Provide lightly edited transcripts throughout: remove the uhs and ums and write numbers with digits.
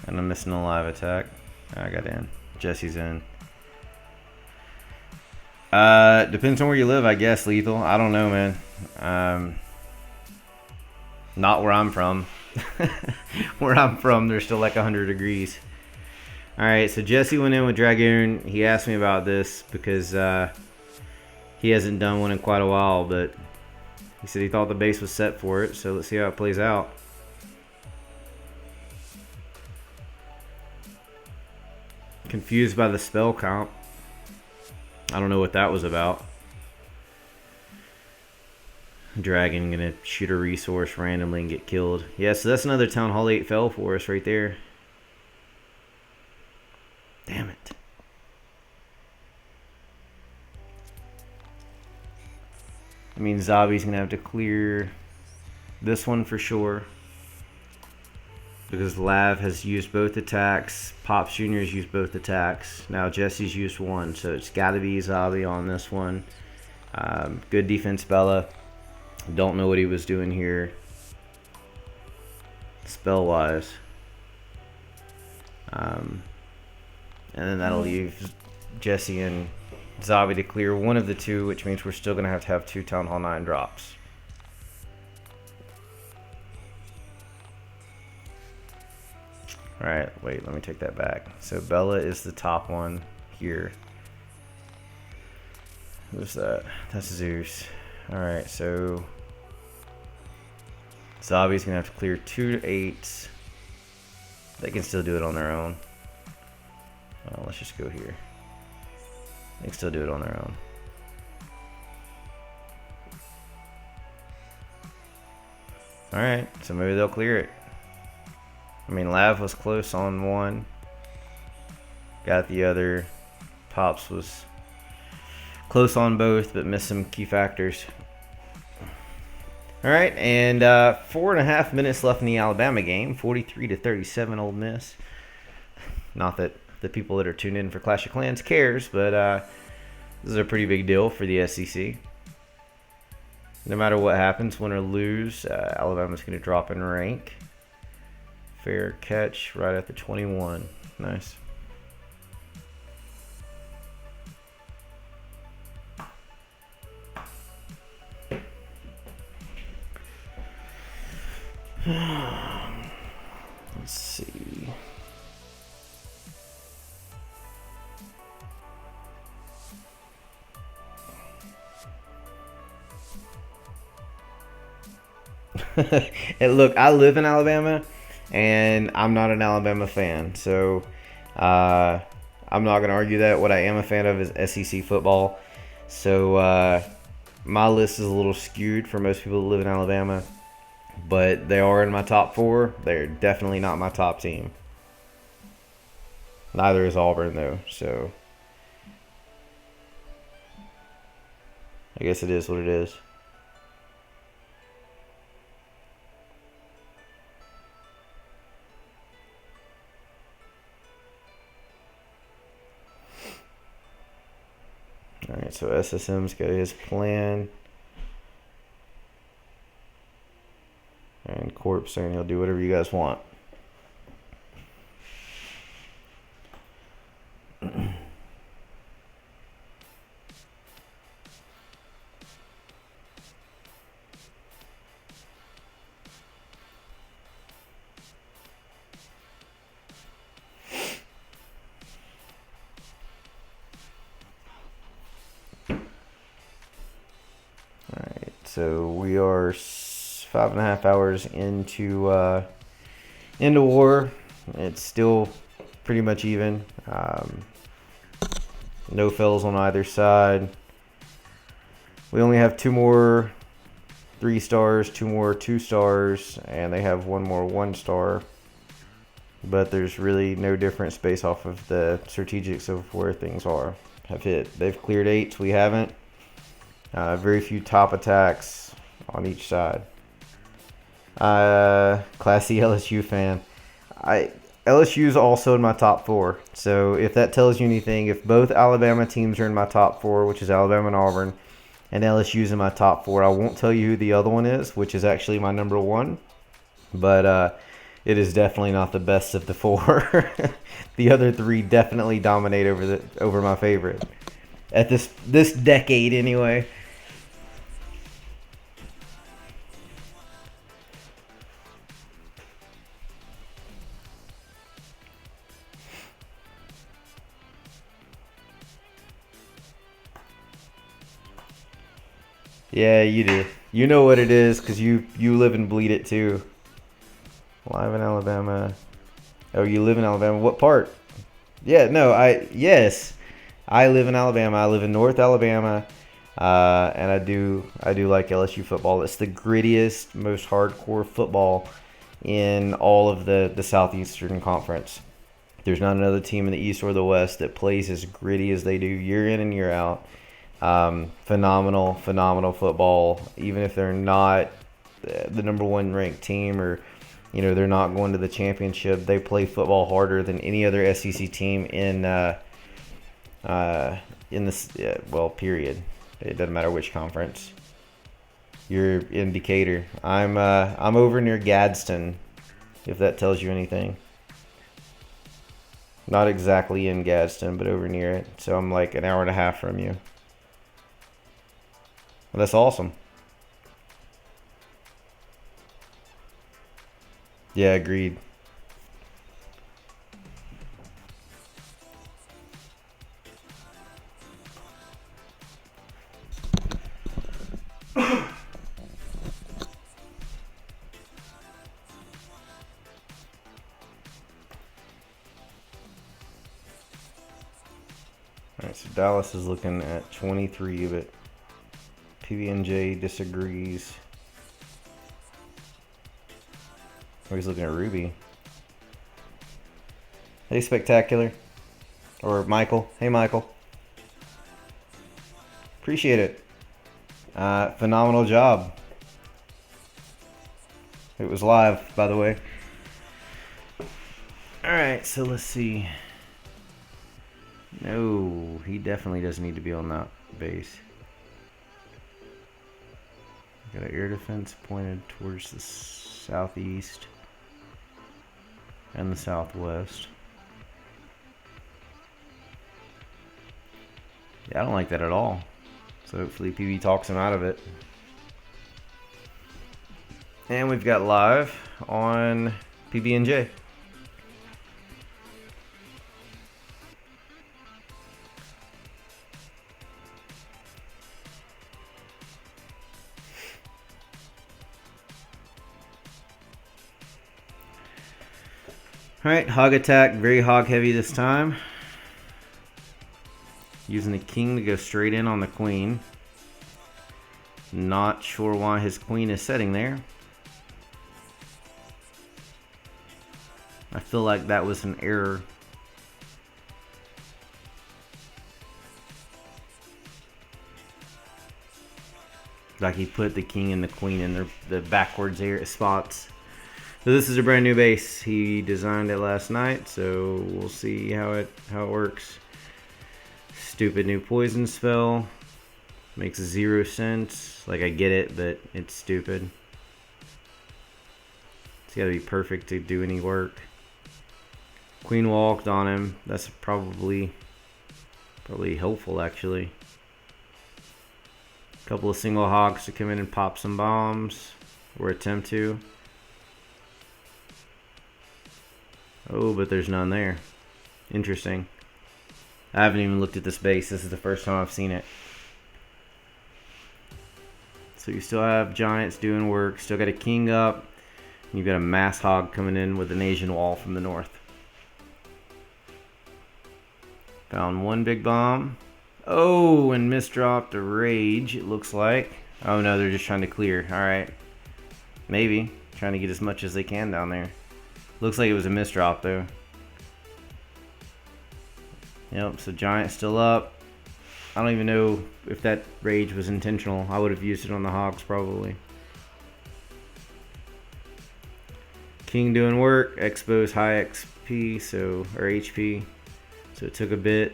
And I'm missing a live attack. I got in. Jesse's in. Depends on where you live, I guess, Lethal. I don't know, man. Not where I'm from. Where I'm from, there's still like 100 degrees. Alright, so Jesse went in with Dragoon. He asked me about this because he hasn't done one in quite a while, but he said he thought the base was set for it, so let's see how it plays out. Confused by the spell comp. I don't know what that was about. Dragon gonna shoot a resource randomly and get killed. Yeah, so that's another Town Hall 8 fell for us right there. Damn it. I mean, Zabi's gonna have to clear this one for sure, because Lav has used both attacks. Pops Jr. has used both attacks. Now Jesse's used one, so it's got to be Zabi on this one. Good defense, Bella. Don't know what he was doing here spell-wise. And then that'll leave Jesse and Zabi to clear one of the two, which means we're still going to have 2 Town Hall 9 drops. Alright, wait, let me take that back. So Bella is the top one here. Who's that? That's Zeus. Alright, so Zabi's going to have to clear 2 8s. They can still do it on their own. Let's just go here. They can still do it on their own. Alright, so maybe they'll clear it. I mean, Lav was close on one. Got the other. Pops was close on both, but missed some key factors. Alright, and 4.5 minutes left in the Alabama game. 43-37 Ole Miss. Not that the people that are tuned in for Clash of Clans cares, but this is a pretty big deal for the SEC. No matter what happens, win or lose, Alabama's going to drop in rank. Fair catch right at the 21. Nice. Let's see. And look, I live in Alabama, and I'm not an Alabama fan, so I'm not going to argue that. What I am a fan of is SEC football, so my list is a little skewed for most people that live in Alabama, but they are in my top 4. They're definitely not my top team. Neither is Auburn, though, so I guess it is what it is. Alright, so SSM's got his plan. And Corp saying he'll do whatever you guys want. So we are 5.5 hours into war. It's still pretty much even. No fells on either side. We only have 2 more 3 stars, 2 more 2 stars, and they have 1 more 1 star. But there's really no difference based off of the strategics of where things have hit. They've cleared 8s, we haven't. Very few top attacks on each side. Classy LSU fan. LSU is also in my top 4. So if that tells you anything, if both Alabama teams are in my top 4, which is Alabama and Auburn, and LSU's in my top 4, I won't tell you who the other one is, which is actually my number 1. But It is definitely not the best of the four. The other three definitely dominate over my favorite at this decade anyway. Yeah, you do. You know what it is because you live and bleed it too. Live in Alabama. Oh, you live in Alabama. What part? Yeah, no, yes, I live in Alabama. I live in North Alabama, and I do like LSU football. It's the grittiest, most hardcore football in all of the Southeastern Conference. There's not another team in the East or the West that plays as gritty as they do year in and year out. Phenomenal football. Even if they're not the number one ranked team, or they're not going to the championship, they play football harder than any other SEC team in this period. It doesn't matter which conference. You're in Decatur. I'm over near Gadsden, if that tells you anything. Not exactly in Gadsden, but over near it. So I'm like an hour and a half from you. Well, that's awesome. Yeah, agreed. Alright, so Dallas is looking at 23 of it. PB&J disagrees. Oh, he's looking at Ruby. Hey, Spectacular. Or Michael. Hey, Michael. Appreciate it. Phenomenal job. It was live, by the way. Alright, so let's see. No, he definitely doesn't need to be on that base. Got an air defense pointed towards the southeast and the southwest. Yeah, I don't like that at all. So hopefully PB talks him out of it. And we've got live on PB&J. Alright, hog attack, very hog heavy this time. Using the king to go straight in on the queen. Not sure why his queen is sitting there. I feel like that was an error. Like he put the king and the queen in the backwards spots. So this is a brand new base. He designed it last night, so we'll see how it works. Stupid new poison spell. Makes 0 sense. Like, I get it, but it's stupid. It's gotta be perfect to do any work. Queen walked on him. That's probably helpful, actually. A couple of single hogs to come in and pop some bombs, or attempt to. Oh, but there's none there. Interesting. I haven't even looked at this base. This is the first time I've seen it. So you still have giants doing work. Still got a king up. And you've got a mass hog coming in with an Asian wall from the north. Found one big bomb. Oh, and misdropped a rage, it looks like. Oh no, they're just trying to clear. Alright. Maybe. Trying to get as much as they can down there. Looks like it was a misdrop though. Yep, so giant still up. I don't even know if that rage was intentional. I would have used it on the hogs probably. King doing work. Expose high XP, or HP. So it took a bit.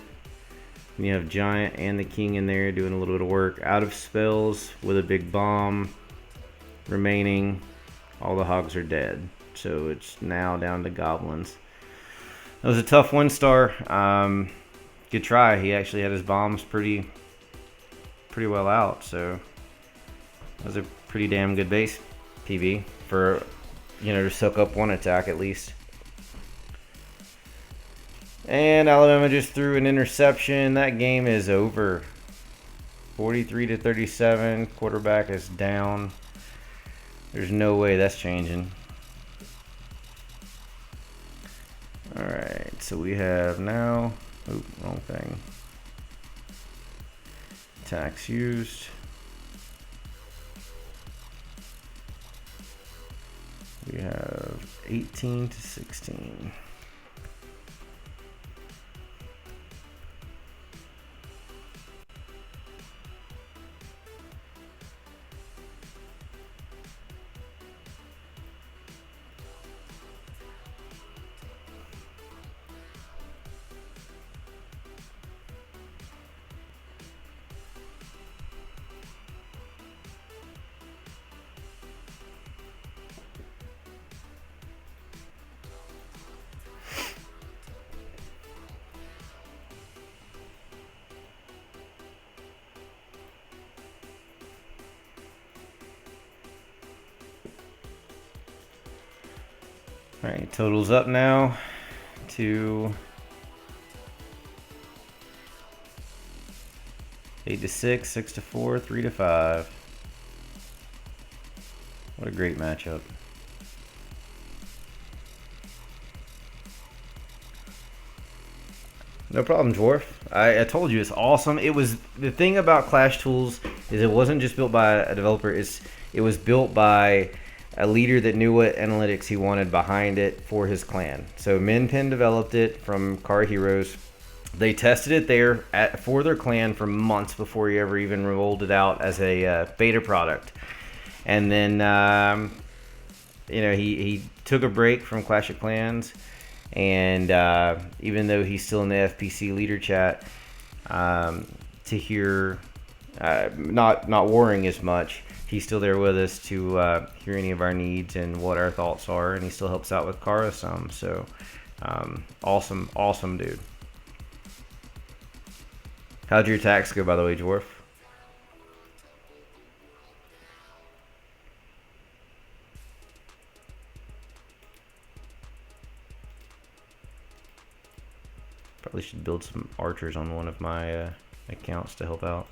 And you have giant and the king in there doing a little bit of work. Out of spells with a big bomb remaining. All the hogs are dead. so it's now down to goblins. That was a tough 1-star. Good try. He actually had his bombs pretty well out, so that was a pretty damn good base PV for, you know, to soak up 1 attack at least. And Alabama just threw an interception. That game is over. 43-37. Quarterback is down. There's no way that's changing. Alright, so we have now... Oop, wrong thing. Attacks used. We have 18-16. Alright, totals up now to 8-6, 6-4, 3-5. What a great matchup. No problem, Dwarf. I told you it's awesome. It was the thing about Clash Tools is it wasn't just built by a developer. It was built by a leader that knew what analytics he wanted behind it for his clan. So Minpin developed it from Car Heroes. They tested it there for their clan for months before he ever even rolled it out as a beta product. And then, you know, he took a break from Clash of Clans. And even though he's still in the FPC leader chat, to hear not warring as much, he's still there with us to hear any of our needs and what our thoughts are, and he still helps out with Kara some. So awesome dude. How'd your attacks go, by the way, Dwarf? Probably should build some archers on one of my accounts to help out.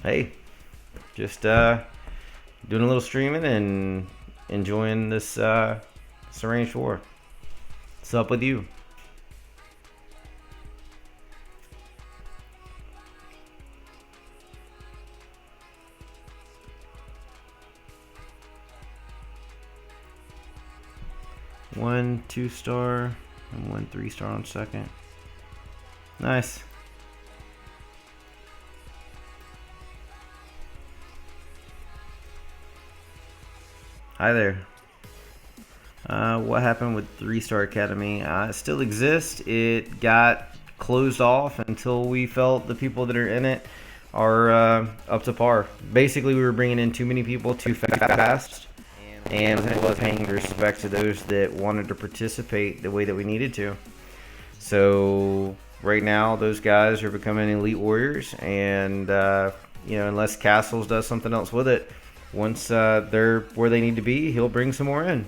Hey, just doing a little streaming and enjoying this arranged war. What's up with you? One 2-star and one 3-star on second. Nice. Hi there. What happened with 3-Star Academy? It still exists. It got closed off until we felt the people that are in it are up to par. Basically, we were bringing in too many people too fast, and it was paying respect to those that wanted to participate the way that we needed to. So right now, those guys are becoming elite warriors, and you know, unless Castles does something else with it, once they're where they need to be, he'll bring some more in.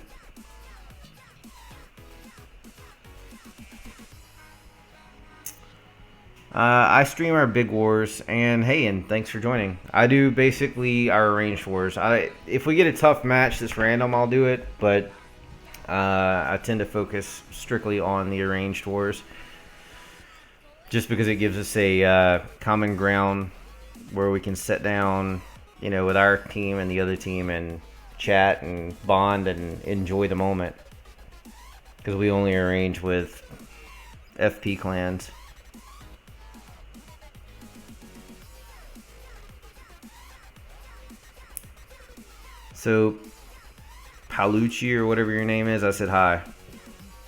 I stream our big wars, and hey, and thanks for joining. I do basically our arranged wars. If we get a tough match that's random, I'll do it, but I tend to focus strictly on the arranged wars, just because it gives us a common ground where we can sit down, you know, with our team and the other team and chat and bond and enjoy the moment, because we only arrange with FP clans. So, Palucci or whatever your name is, I said hi.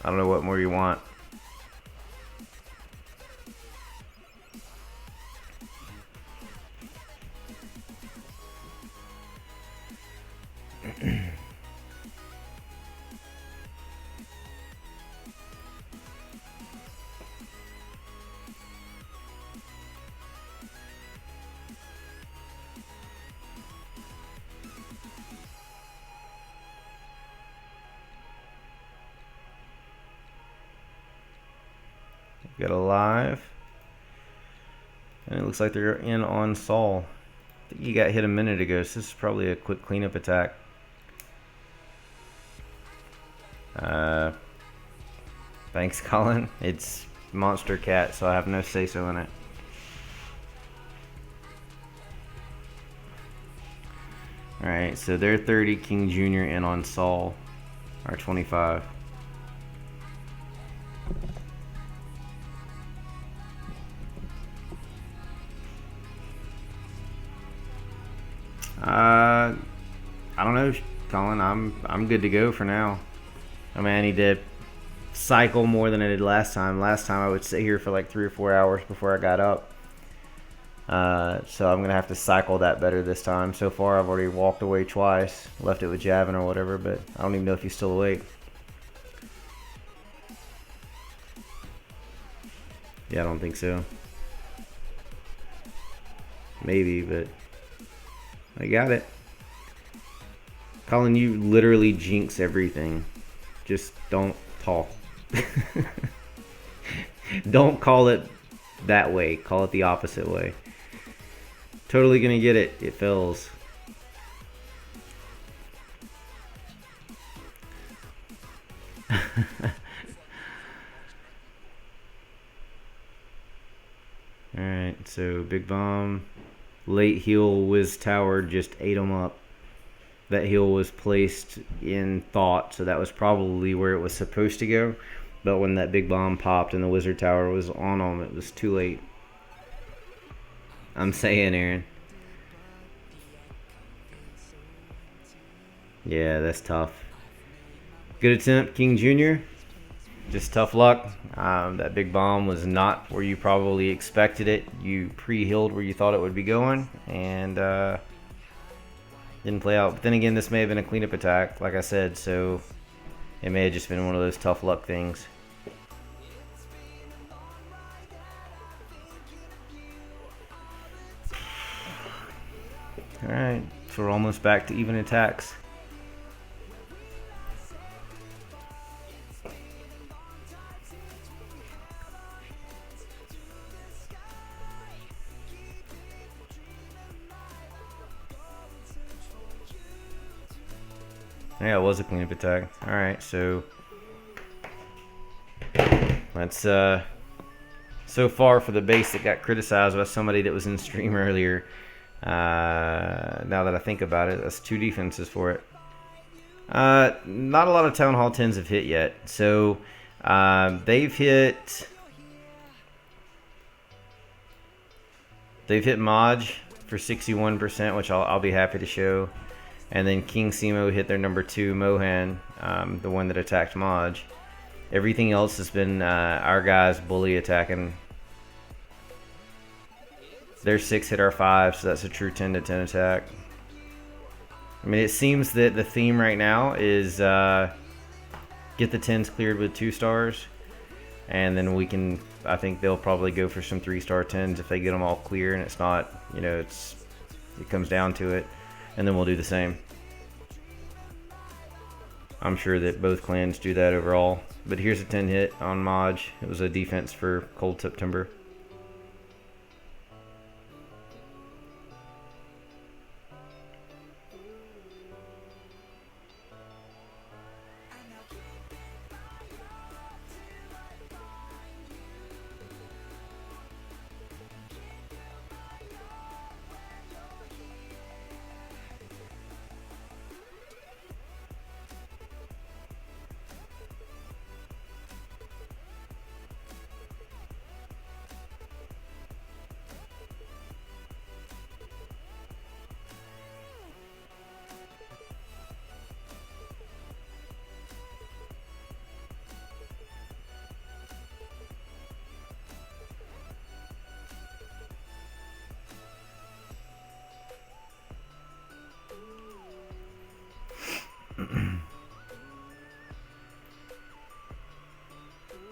I don't know what more you want. Got a live. And it looks like they're in on Saul. I think he got hit a minute ago, so this is probably a quick cleanup attack. Thanks, Colin. It's Monster Cat, so I have no say-so in it. Alright, so they're 30, King Jr. in on Saul, or 25. I don't know, Colin. I'm good to go for now. I mean, I need to cycle more than I did last time. Last time I would sit here for like 3 or 4 hours before I got up. So I'm gonna have to cycle that better this time. So far, I've already walked away twice, left it with Javin or whatever, but I don't even know if he's still awake. Yeah, I don't think so. Maybe, but I got it. Colin, you literally jinx everything. Just don't talk. Don't call it that way. Call it the opposite way. Totally gonna get it. It fills. Alright, so Big Bomb. Late heal Wiz Tower just ate him up. That heal was placed in thought, so that was probably where it was supposed to go. But when that Big Bomb popped and the Wizard Tower was on him, it was too late. I'm saying, Aaron. Yeah, that's tough. Good attempt, King Jr. Just tough luck. That Big Bomb was not where you probably expected it. You pre-healed where you thought it would be going, and didn't play out. But then again, this may have been a cleanup attack, like I said, so it may have just been one of those tough luck things. Alright, so we're almost back to even attacks. Yeah, it was a cleanup attack. Alright, so that's so far for the base that got criticized by somebody that was in stream earlier. Now that I think about it, that's 2 defenses for it. Not a lot of Town Hall 10s have hit yet. So they've hit Maj for 61%, which I'll be happy to show. And then King Simo hit their number 2, Mohan, the one that attacked Maj. Everything else has been our guys bully attacking. Their 6 hit our 5, so that's a true 10 to 10 attack. I mean, it seems that the theme right now is get the 10s cleared with 2 stars. And then we can, I think they'll probably go for some 3-star 10s if they get them all clear and it's not, you know, it comes down to it. And then we'll do the same. I'm sure that both clans do that overall. But here's a 10 hit on Maj. It was a defense for Cold September.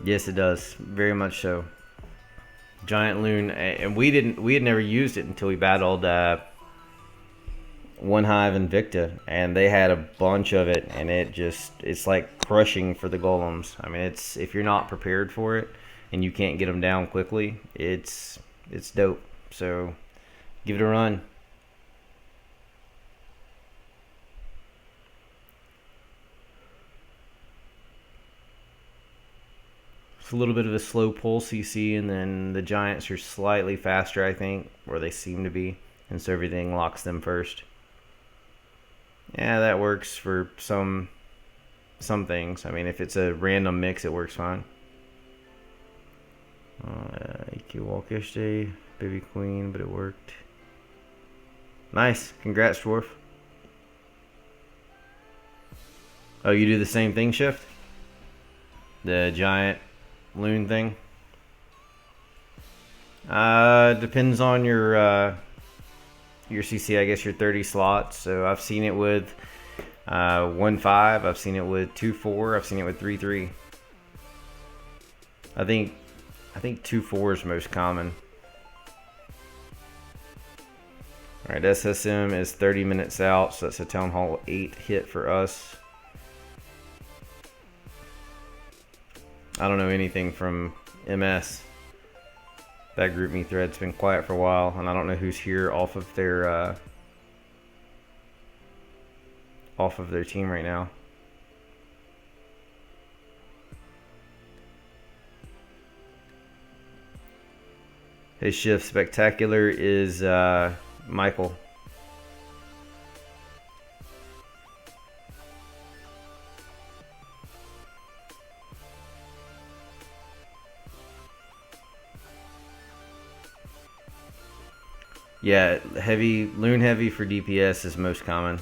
Yes, it does. Very much so. Giant Loon, and we had never used it until we battled One Hive and Victa, and they had a bunch of it, and it's like crushing for the golems. I mean, if you're not prepared for it, and you can't get them down quickly, it's dope. So give it a run. It's a little bit of a slow pull CC, and then the Giants are slightly faster, I think, or they seem to be, and so everything locks them first. Yeah, that works for some things. I mean, if it's a random mix, it works fine. EQ walk yesterday, baby queen, but it worked. Nice, congrats, Dwarf. Oh, you do the same thing, Shift? The giant loon thing? Depends on your CC, I guess your 30 slots. So I've seen it with 1.5, I've seen it with 2.4, I've seen it with 3.3. I think 2.4 is most common. Alright, SSM is 30 minutes out, so that's a Town Hall 8 hit for us. I don't know anything from MS. That GroupMe thread's been quiet for a while, and I don't know who's here off of their team right now. His shift spectacular is Michael. Yeah, loon heavy for DPS is most common.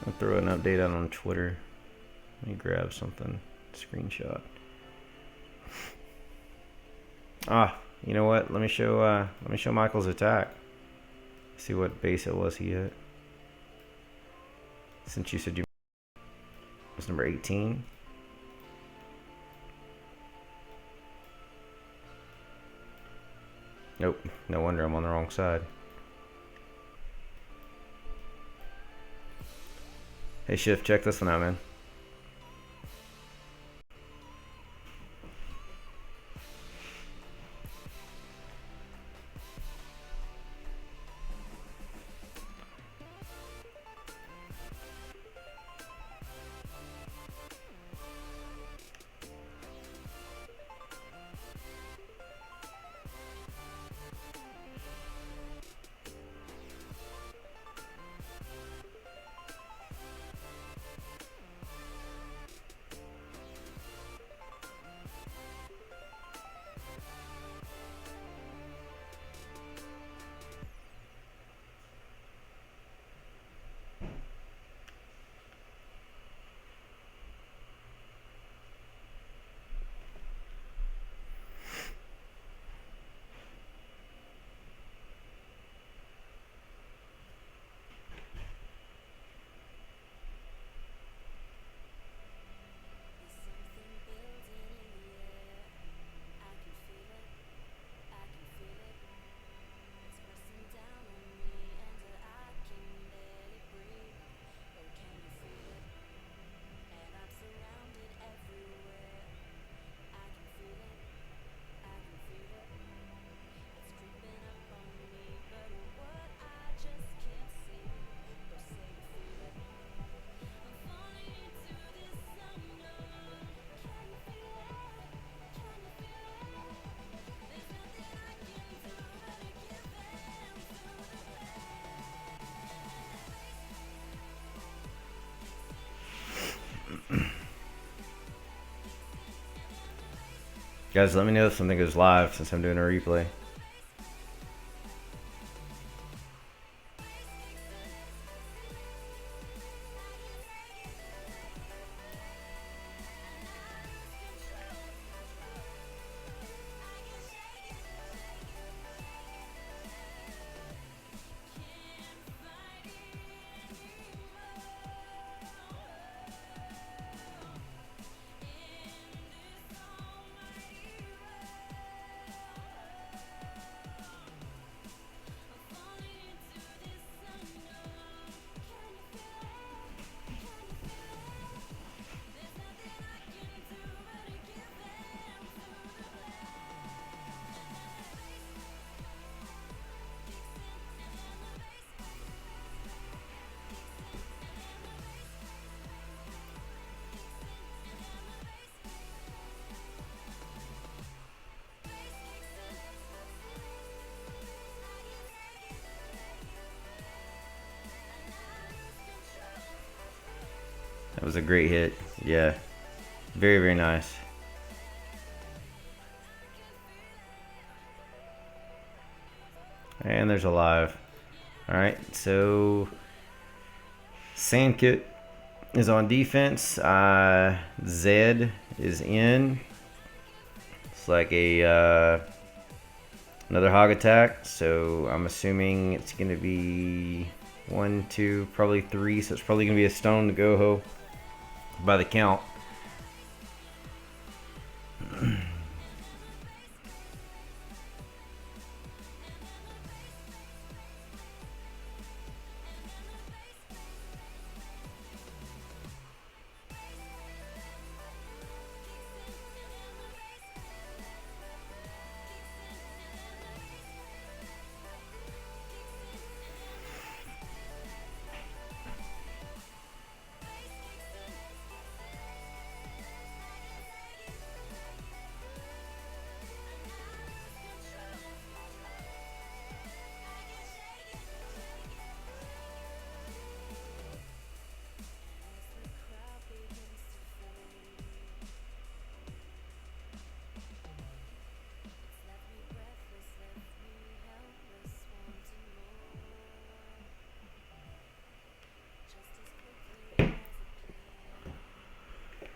I'll throw an update out on Twitter. Let me grab something. Screenshot. You know what? Let me show Michael's attack. See what base it was he hit. Since you said you was number 18. Nope. No wonder I'm on the wrong side. Hey Shift, check this one out, man. Guys, let me know if something goes live since I'm doing a replay. That was a great hit. Yeah. Very, very nice. And there's a live. Alright, so Sandkit is on defense. Zed is in. It's like a another hog attack. So I'm assuming it's going to be 1, 2, probably 3. So it's probably going to be a stone to go ho by the count.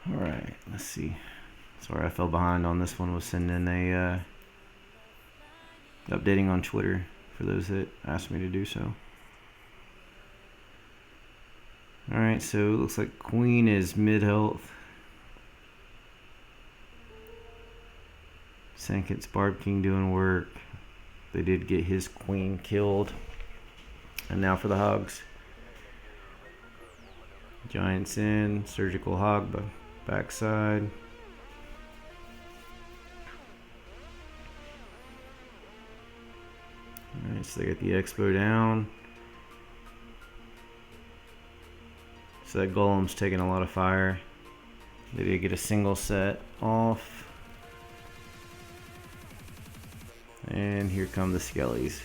Alright, let's see. Sorry I fell behind on this one. Was sending a updating on Twitter for those that asked me to do so. Alright, so it looks like Queen is mid-health. Sankit's Barb King doing work. They did get his Queen killed. And now for the hogs. Giants in, surgical hog by backside. Alright, so they got the expo down. So that golem's taking a lot of fire. They did get a single set off. And here come the skellies.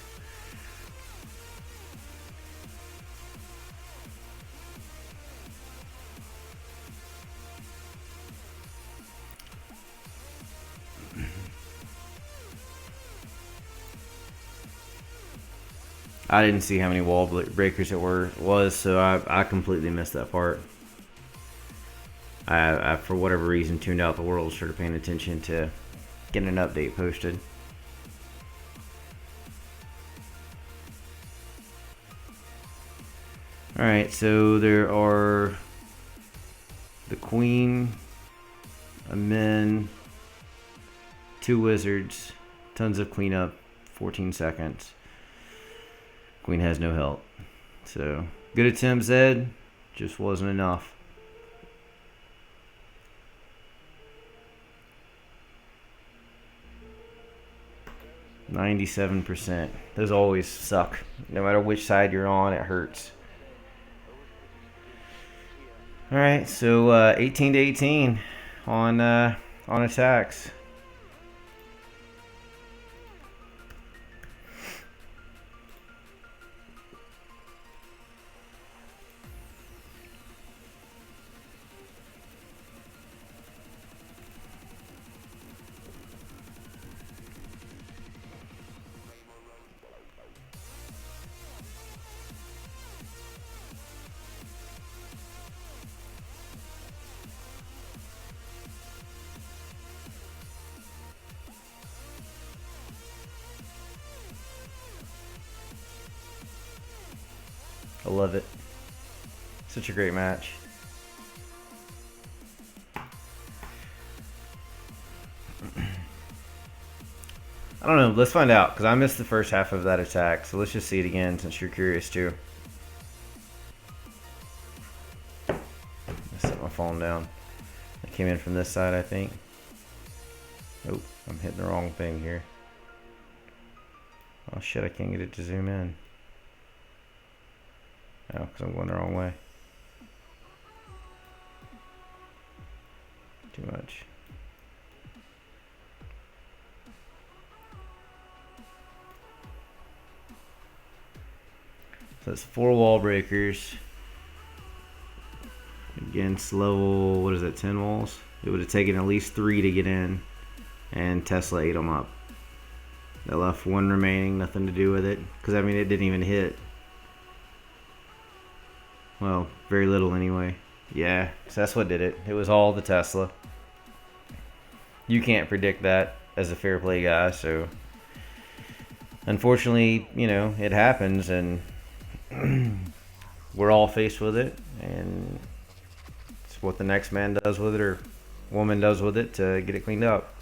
I didn't see how many wall breakers it was, so I completely missed that part. I for whatever reason tuned out the world, started paying attention to getting an update posted. Alright, so there are the Queen, a Min, 2 wizards, tons of cleanup, 14 seconds. Queen has no help. So, good attempt, Zed. Just wasn't enough. %. Those always suck. No matter which side you're on, it hurts. Alright, so 18 to 18 on attacks. I love it. Such a great match. I don't know. Let's find out, because I missed the first half of that attack. So let's just see it again, since you're curious too. I set my phone down. I came in from this side, I think. Oh, I'm hitting the wrong thing here. Oh shit, I can't get it to zoom in. Oh, because I'm going the wrong way. Too much. So that's 4 wall breakers. against level, what is it, 10 walls. It would have taken at least 3 to get in, and Tesla ate them up. They left 1 remaining, nothing to do with it, because I mean it didn't even hit. Well, very little anyway. Yeah, so that's what did it. It was all the Tesla. You can't predict that as a fair play guy, so unfortunately, you know, it happens, and we're all faced with it, and it's what the next man does with it or woman does with it to get it cleaned up.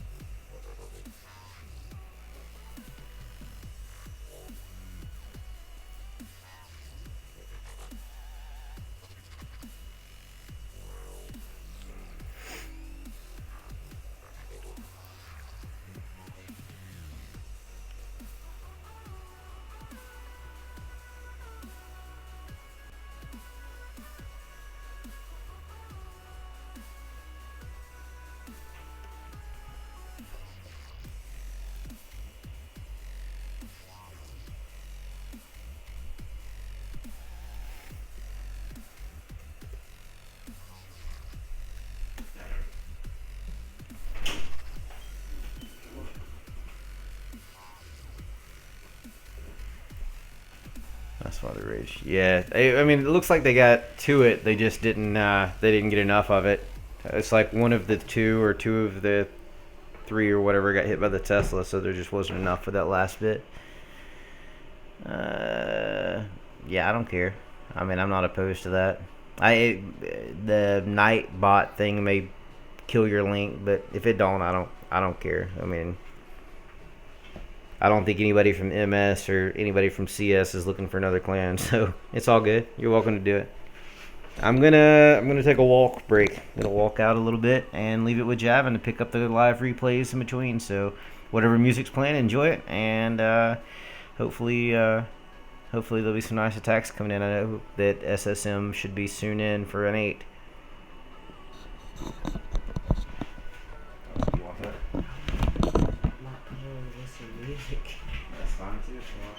That's why they raged. Yeah, I mean, it looks like they got to it. They just didn't. They didn't get enough of it. It's like one of the 2 or 2 of the 3 or whatever got hit by the Tesla, so there just wasn't enough for that last bit. Yeah, I don't care. I mean, I'm not opposed to that. The night bot thing may kill your link, but if it don't, I don't care. I mean, I don't think anybody from MS or anybody from CS is looking for another clan, so it's all good. You're welcome to do it. I'm gonna take a walk break. I'm gonna walk out a little bit and leave it with Javin to pick up the live replays in between. So whatever music's playing, enjoy it, and hopefully there'll be some nice attacks coming in. I know that SSM should be soon in for an 8. You want that? Not really listen to music. That's fine too if you want.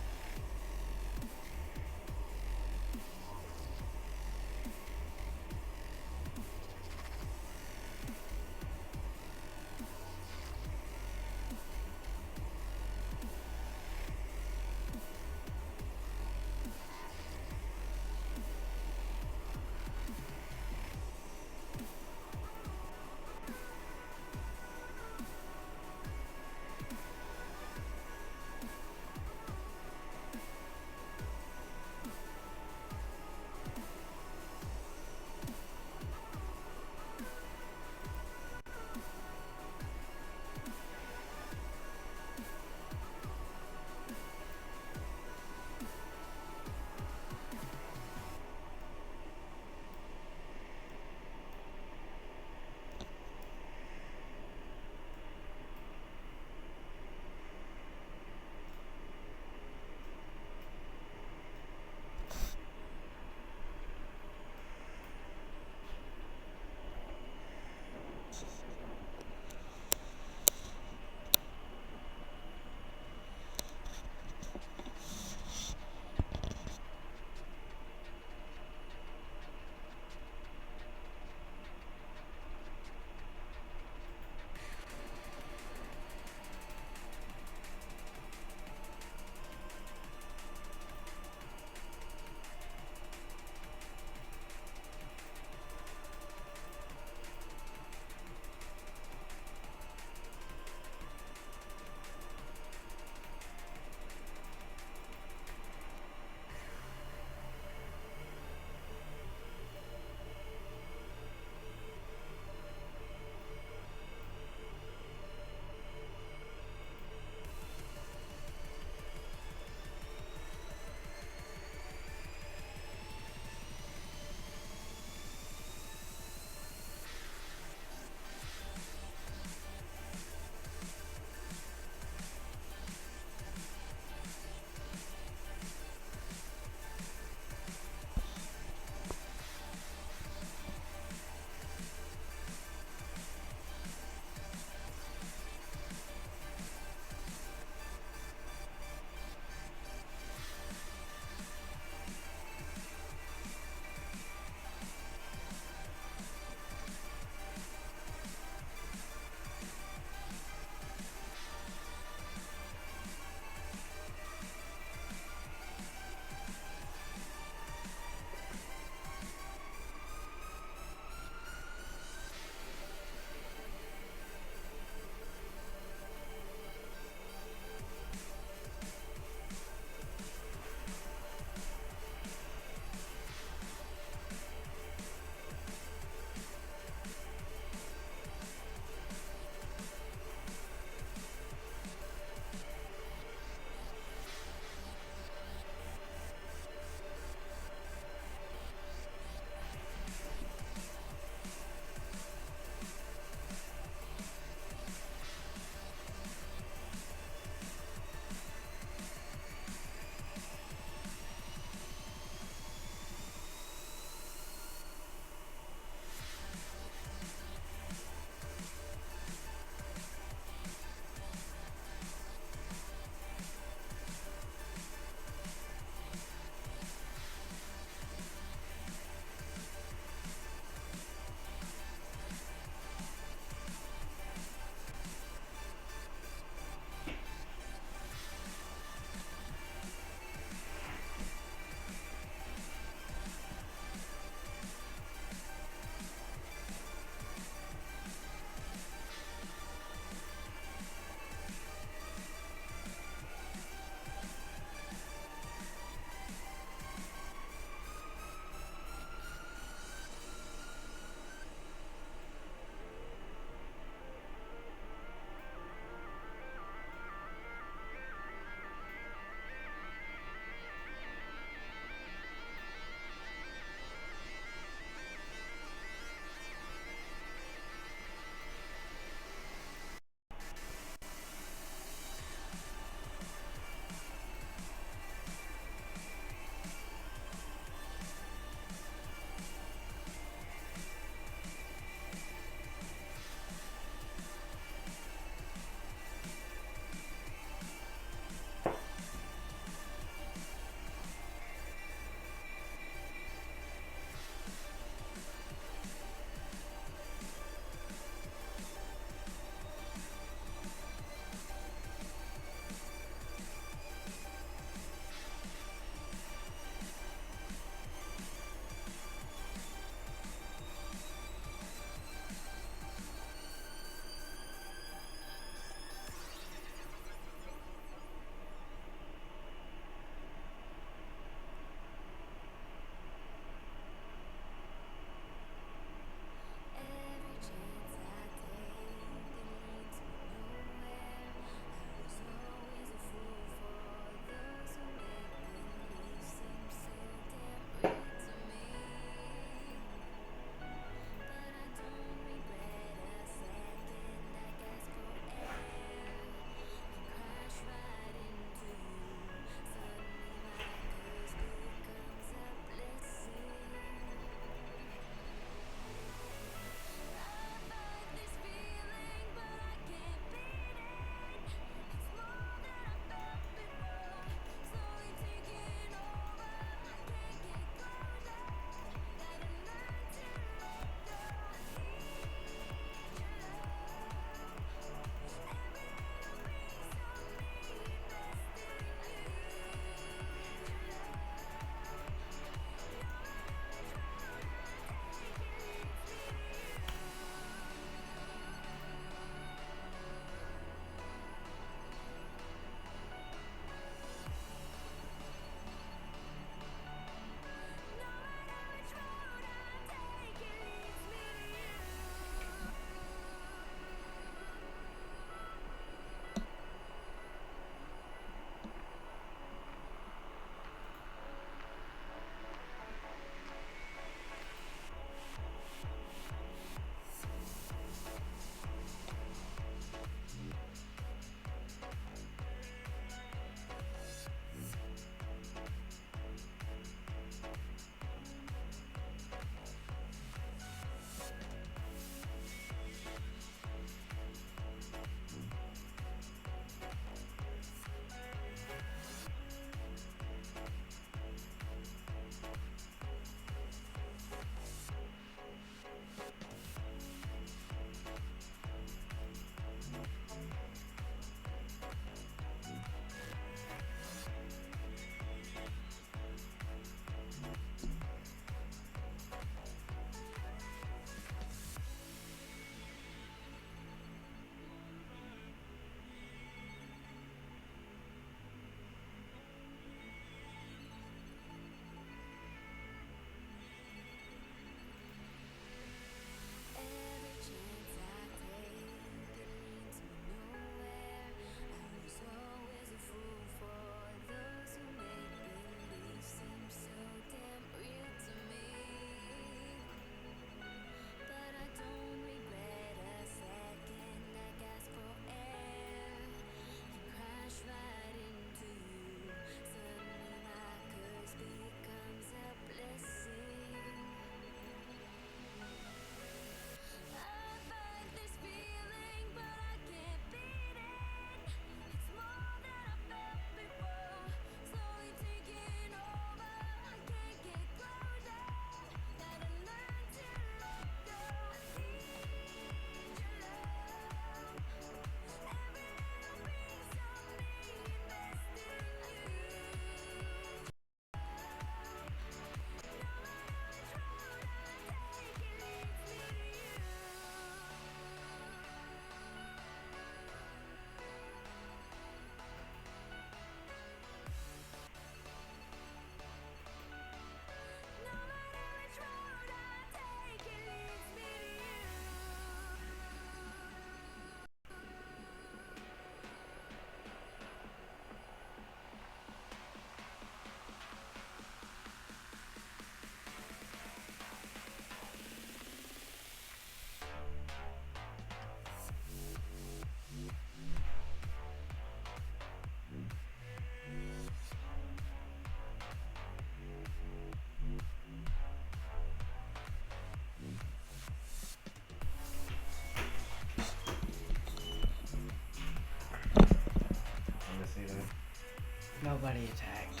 Nobody attacked.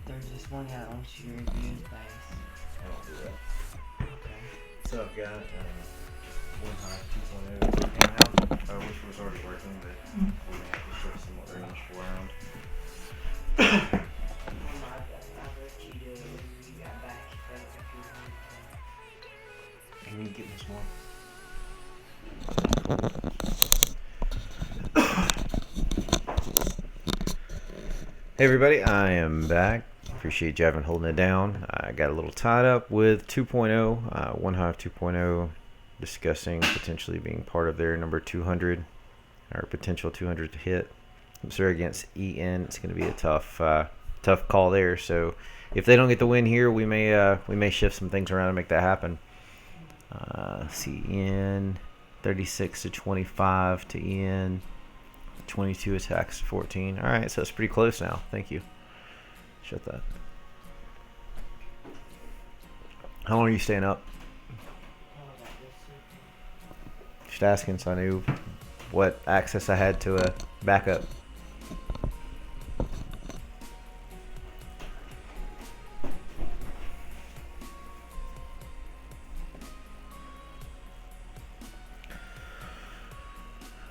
There's this one guy that wants you to review his base. I don't do that. Okay. So I've got 1.5, 2.0 in-house, which was already working, but we may have to shift some more range around. I'll let you do it when you got back if you want to. And you get this more. Hey everybody, I am back. Appreciate Javin holding it down. I got a little tied up with 2.0, One Hive 2.0, discussing potentially being part of their number 200 or potential 200 to hit. So against EN, it's going to be a tough call there. So if they don't get the win here, we may shift some things around and make that happen. CN 36 to 25 to EN. 22 attacks to 14. All right, so it's pretty close now. Thank you. Shut that. How long are you staying up? Just asking so I knew what access I had to a backup.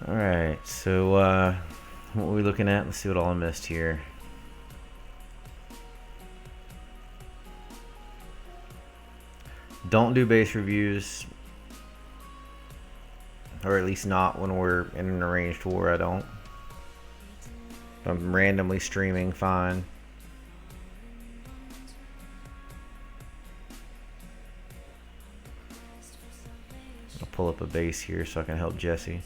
All right, so what are we looking at? Let's see what all I missed here. Don't do base reviews, or at least not when we're in an arranged war. I don't. If I'm randomly streaming, fine. I'll pull up a base here so I can help Jesse.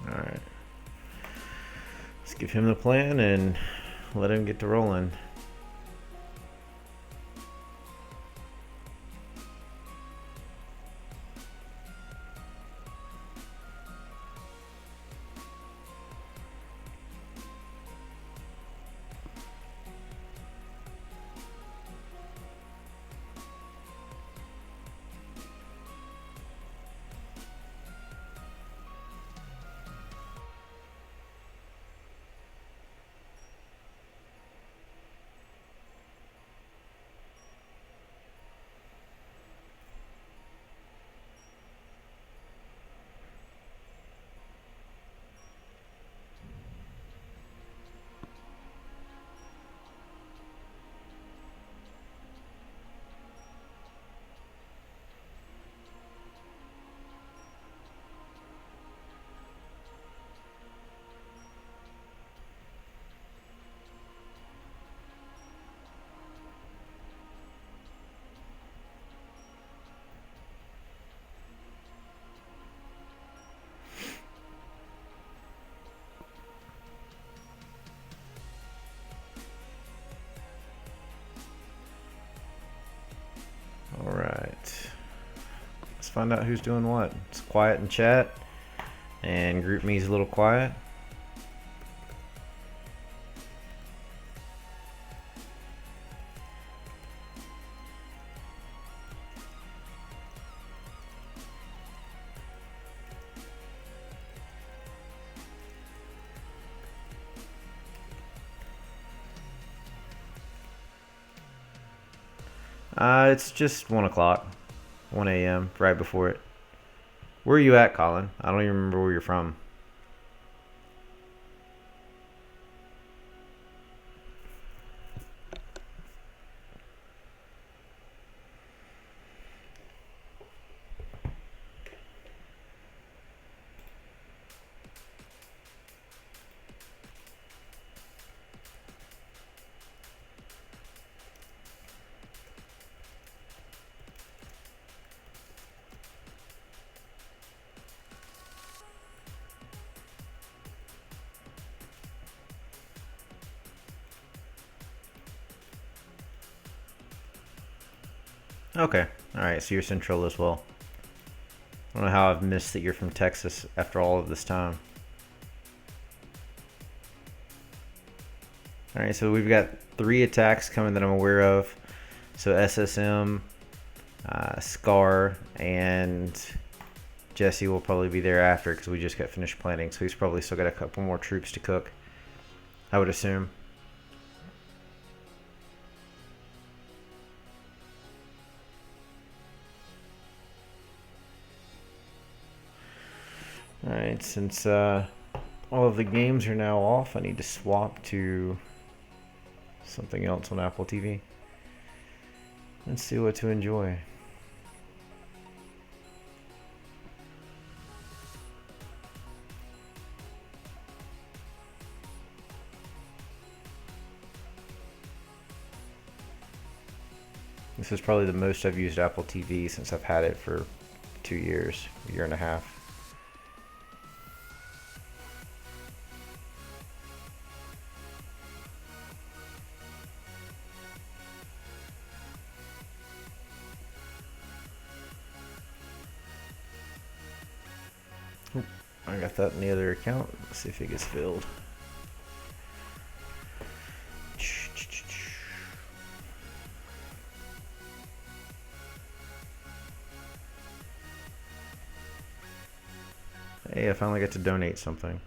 Alright. Let's give him the plan and let him get to rolling. Alright. Let's find out who's doing what. It's quiet in chat. And group me's a little quiet. It's just 1 o'clock. 1 a.m. right before it. Where are you at, Colin? I don't even remember where you're from. Okay. All right. So you're Central as well. I don't know how I've missed that you're from Texas after all of this time. All right. So we've got 3 attacks coming that I'm aware of. So SSM, Scar, and Jesse will probably be there after because we just got finished planning. So he's probably still got a couple more troops to cook, I would assume. Alright, since all of the games are now off, I need to swap to something else on Apple TV. Let's see what to enjoy. This is probably the most I've used Apple TV since I've had it for 2 years, a year and a half. I got that in the other account. Let's see if it gets filled. Hey, I finally got to donate something.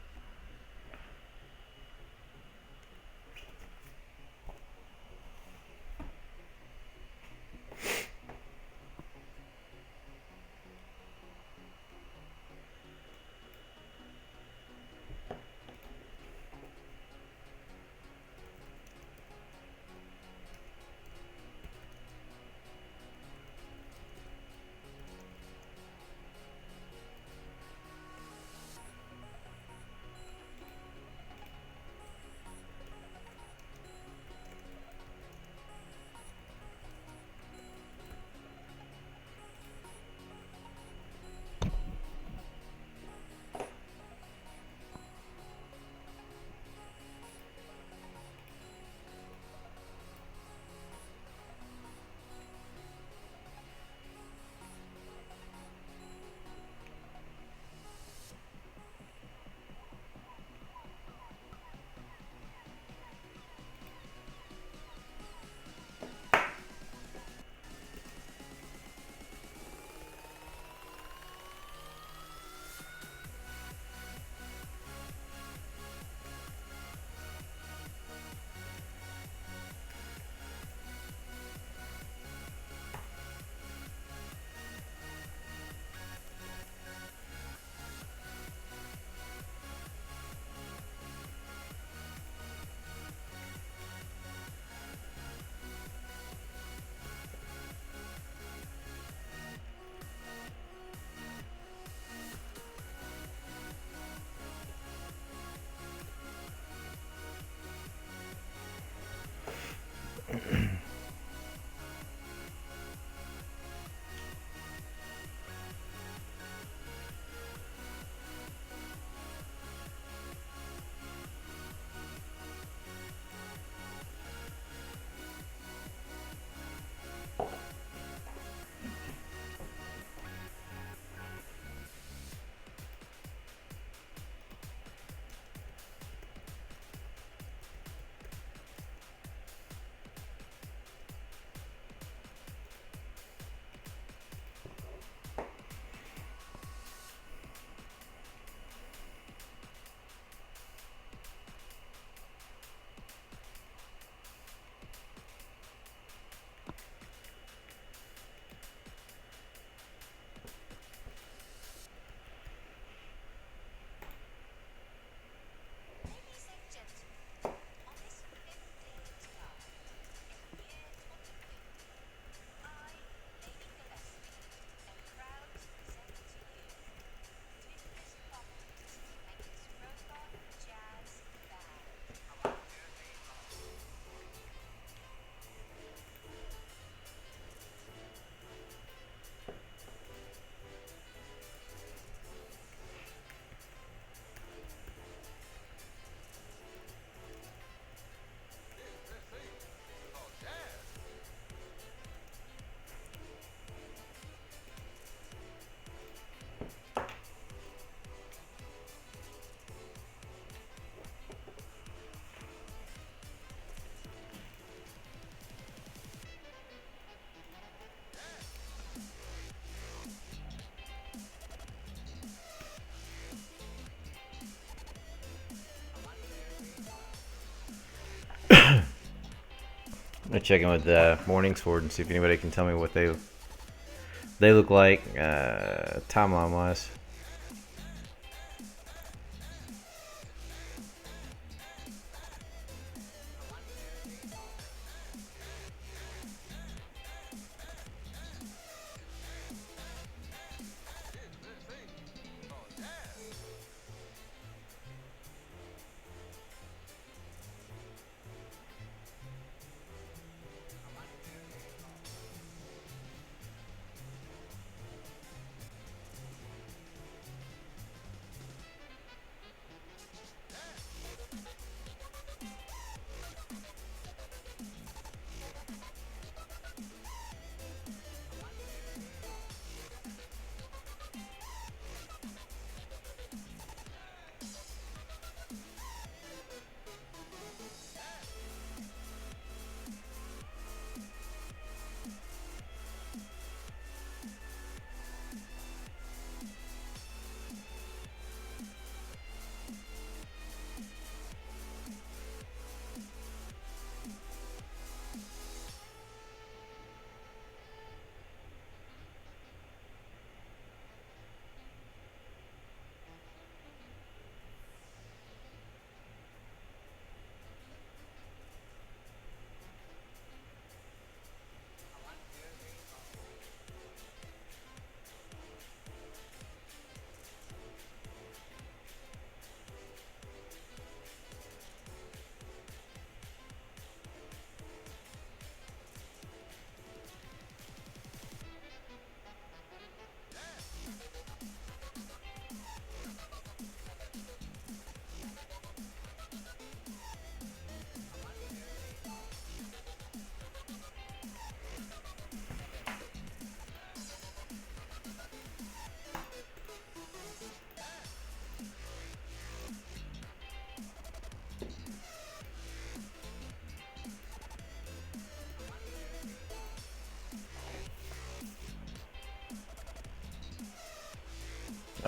gonna check in with the Morning Sword and see if anybody can tell me what they look like timeline wise.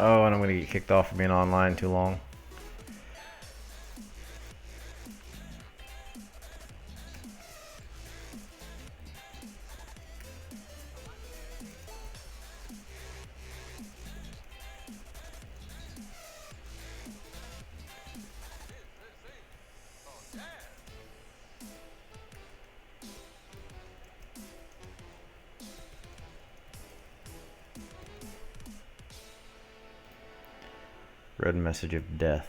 Oh, and I'm gonna get kicked off for being online too long. Red message of death.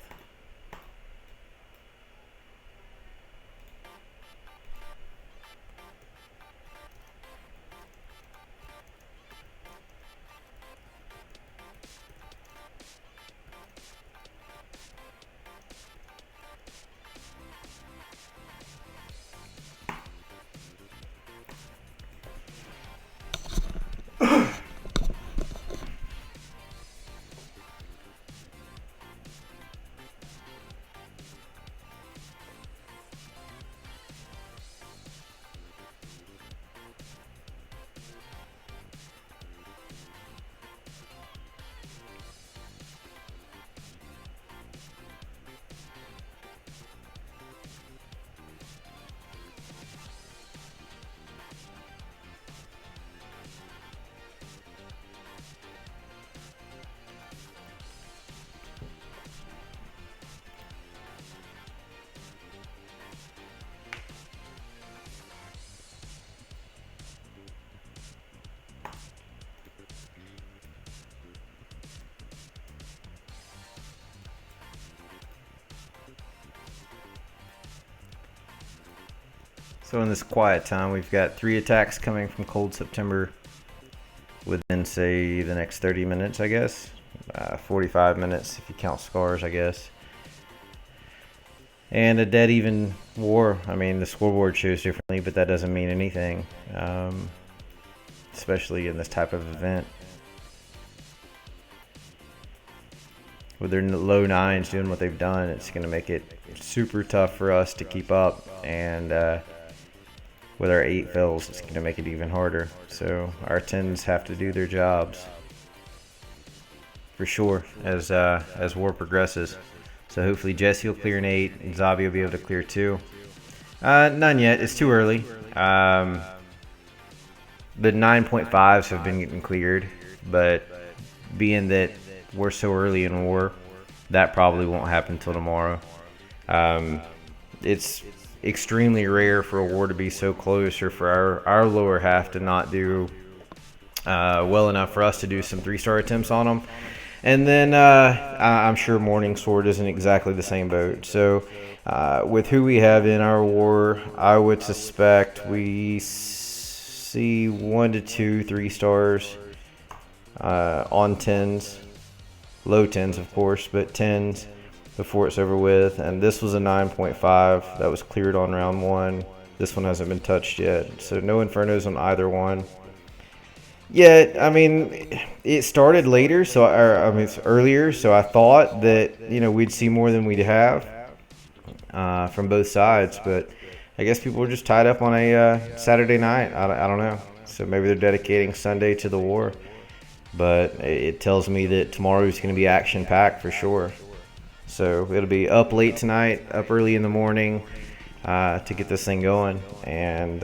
So in this quiet time, we've got 3 attacks coming from Cold September within, say, the next 30 minutes, I guess. 45 minutes if you count scars, I guess. And a dead even war. I mean, the scoreboard shows differently, but that doesn't mean anything, especially in this type of event. With their low nines doing what they've done, it's going to make it super tough for us to keep up, and with our 8 fills, it's going to make it even harder. So our 10s have to do their jobs for sure as war progresses. So hopefully Jesse will clear an 8, and Zabi will be able to clear 2. None yet. It's too early. The 9.5s have been getting cleared, but being that we're so early in war, that probably won't happen till tomorrow. It's extremely rare for a war to be so close, or for our lower half to not do well enough for us to do some 3-star attempts on them. And then I'm sure Morning Sword isn't exactly the same boat. So with who we have in our war, I would suspect we see 1 to 2 3-stars on 10s. Low 10s, of course, but 10s before it's over with. And this was a 9.5 that was cleared on round 1. This one hasn't been touched yet. So no Infernos on either one. Yeah, I mean, it started later, so it's earlier, so I thought that we'd see more than we'd have from both sides, but I guess people were just tied up on a Saturday night. I don't know, so maybe they're dedicating Sunday to the war, but it tells me that tomorrow's going to be action packed for sure. So it'll be up late tonight, up early in the morning to get this thing going, and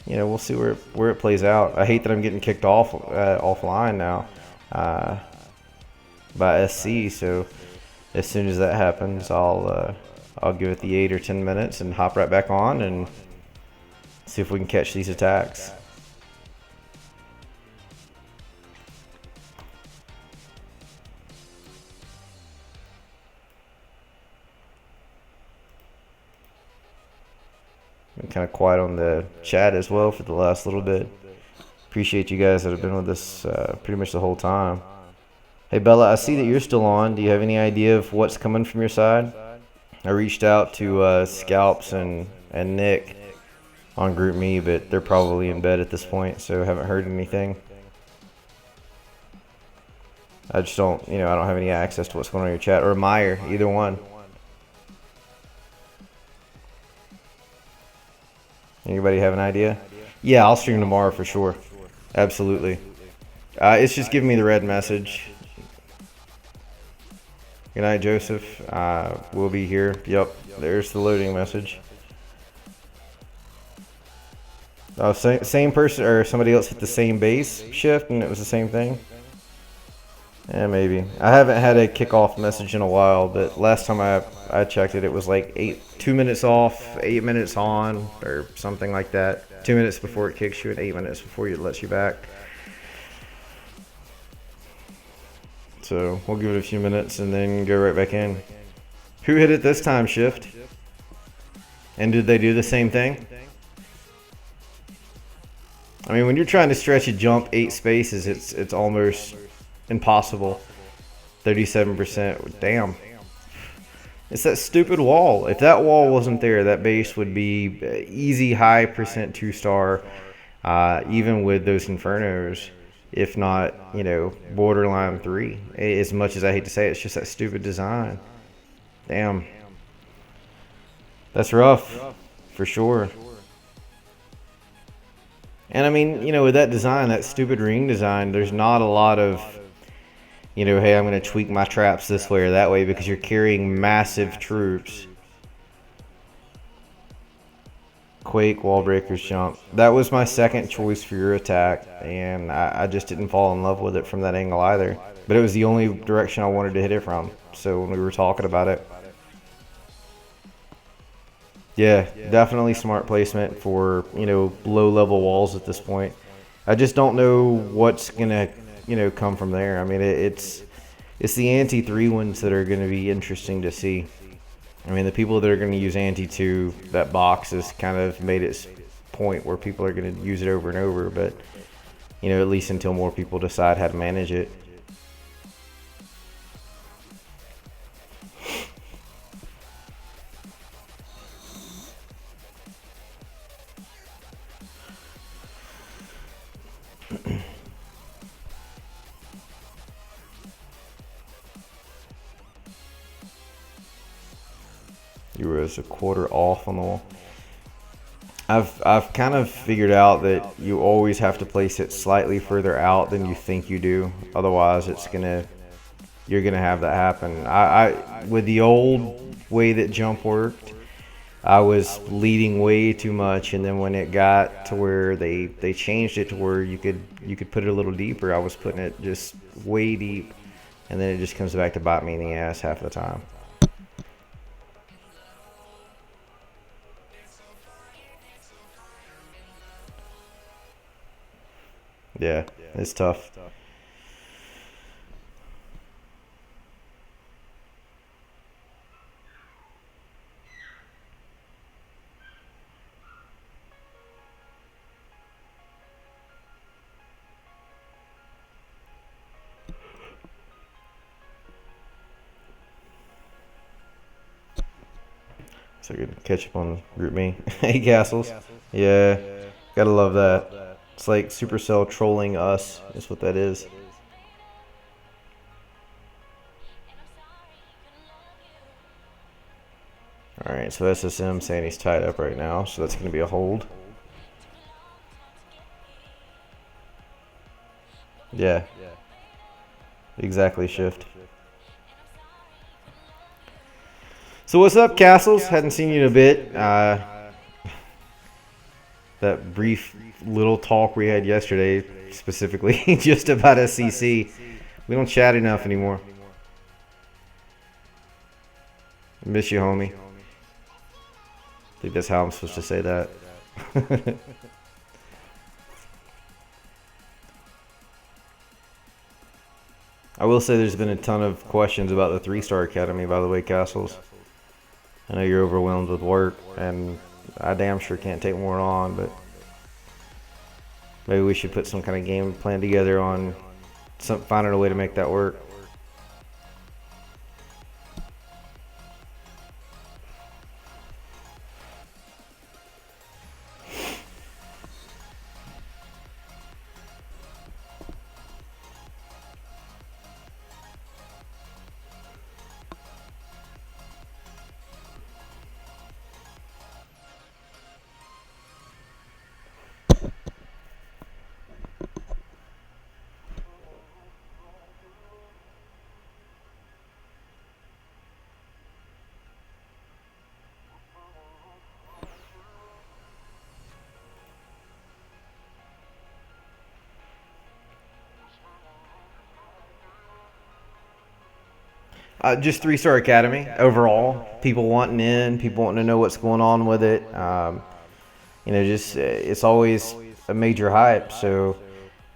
we'll see where it plays out. I hate that I'm getting kicked offline now by SC. So as soon as that happens, I'll give it the 8 or 10 minutes and hop right back on and see if we can catch these attacks. Been kind of quiet on the chat as well for the last little bit. Appreciate you guys that have been with us pretty much the whole time. Hey Bella, I see that you're still on. Do you have any idea of what's coming from your side? I reached out to Scalps and Nick on GroupMe, but they're probably in bed at this point, so haven't heard anything. I just don't, I don't have any access to what's going on in your chat, or Meyer, either one. Anybody have an idea? Yeah, I'll stream tomorrow for sure. Absolutely. It's just giving me the red message. Good night, Joseph. We'll be here. Yep, there's the loading message. Oh, same person, or somebody else hit the same base shift and it was the same thing? Yeah, maybe. I haven't had a kickoff message in a while, but last time I checked it, it was like 2 minutes off, 8 minutes on, or something like that. 2 minutes before it kicks you and 8 minutes before it lets you back. So we'll give it a few minutes and then go right back in. Who hit it this time, Shift? And did they do the same thing? I mean, when you're trying to stretch a jump 8 spaces, it's almost impossible. 37%. Damn. It's that stupid wall. If that wall wasn't there, that base would be easy high percent 2-star, even with those Infernos, if not, borderline 3. As much as I hate to say it, it's just that stupid design. Damn. That's rough, for sure. And I mean, with that design, that stupid ring design, there's not a lot of, hey, I'm going to tweak my traps this way or that way, because you're carrying massive troops. Quake, wall breakers, jump. That was my second choice for your attack, and I just didn't fall in love with it from that angle either. But it was the only direction I wanted to hit it from, so when we were talking about it. Yeah, definitely smart placement for, low-level walls at this point. I just don't know what's going to, come from there. I mean, it's the anti-3 ones that are going to be interesting to see. I mean, the people that are going to use anti-2, that box has kind of made its point where people are going to use it over and over, but, at least until more people decide how to manage it. You were a quarter off on the wall. I've kind of figured out that you always have to place it slightly further out than you think you do. Otherwise, you're gonna have that happen. I with the old way that jump worked, I was leading way too much, and then when it got to where they changed it to where you could put it a little deeper, I was putting it just way deep, and then it just comes back to bite me in the ass half the time. Yeah, it's tough. So I could catch up on Group Me. Hey, Castles. Yeah, gotta love that. It's like Supercell trolling us, is what that is. Alright, so SSM saying he's tied up right now, so that's going to be a hold. Yeah, exactly, shift. So what's up, Castles? Hadn't seen you in a bit. That brief little talk we had yesterday, specifically just about SCC. We don't chat enough anymore. Miss you, homie. I think that's how I'm supposed to say that. I will say there's been a ton of questions about the 3-Star Academy, by the way, Castles. I know you're overwhelmed with work, and I damn sure can't take more on, but maybe we should put some kind of game plan together on finding a way to make that work. Just 3-Star Academy overall. People wanting in, people wanting to know what's going on with it. Just it's always a major hype. So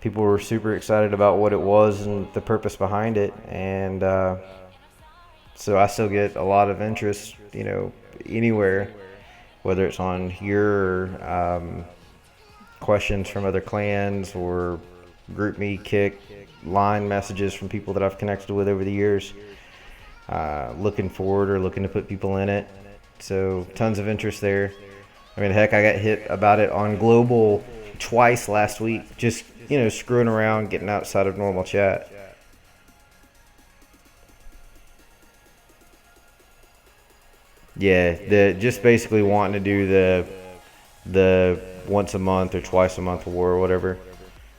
people were super excited about what it was and the purpose behind it. And so I still get a lot of interest, anywhere, whether it's on here or questions from other clans or group me kick line messages from people that I've connected with over the years. Looking forward or looking to put people in it. So tons of interest there. I mean, heck, I got hit about it on Global twice last week. Just, screwing around, getting outside of normal chat. Yeah, just basically wanting to do the once a month or twice a month war or whatever.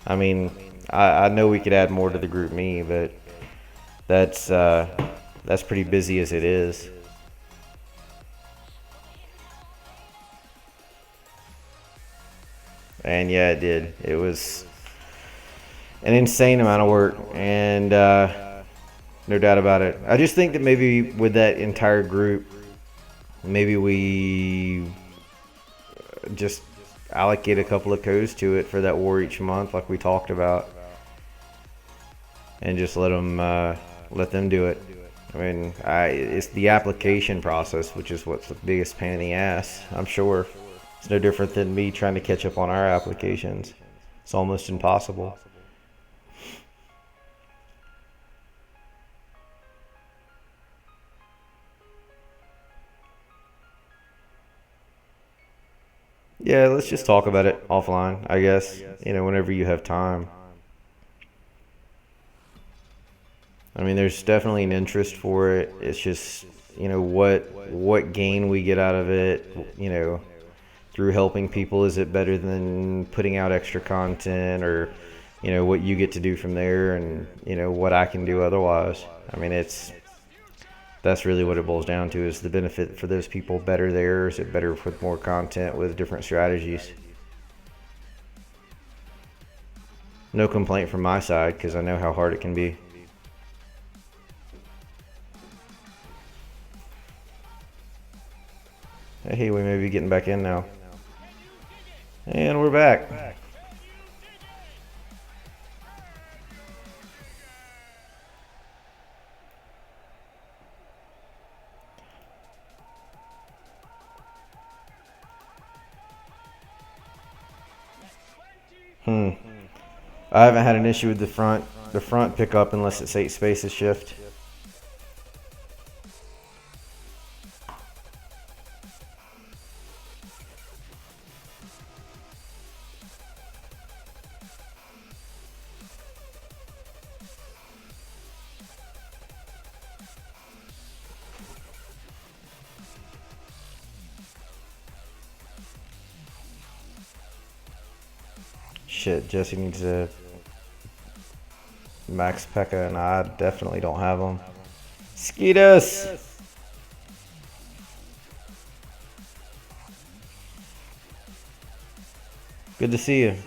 I mean, I know we could add more to the group me, but that's pretty busy as it is. And yeah, it did. It was an insane amount of work, and no doubt about it. I just think that maybe with that entire group, maybe we just allocate a couple of codes to it for that war each month, like we talked about, and just let them do it. I mean, it's the application process, which is what's the biggest pain in the ass, I'm sure. It's no different than me trying to catch up on our applications. It's almost impossible. Yeah, let's just talk about it offline, I guess, whenever you have time. I mean, there's definitely an interest for it. It's just, what gain we get out of it, through helping people. Is it better than putting out extra content, or, what you get to do from there, and, what I can do otherwise? I mean, it's That's really what it boils down to, is the benefit for those people better there? Is it better with more content with different strategies? No complaint from my side, because I know how hard it can be. Hey, we may be getting back in now. And we're back. I haven't had an issue with the front pickup unless it's 8 spaces shift. Shit, Jesse needs a Max Pekka, and I definitely don't have them. Skeetus! Good to see you.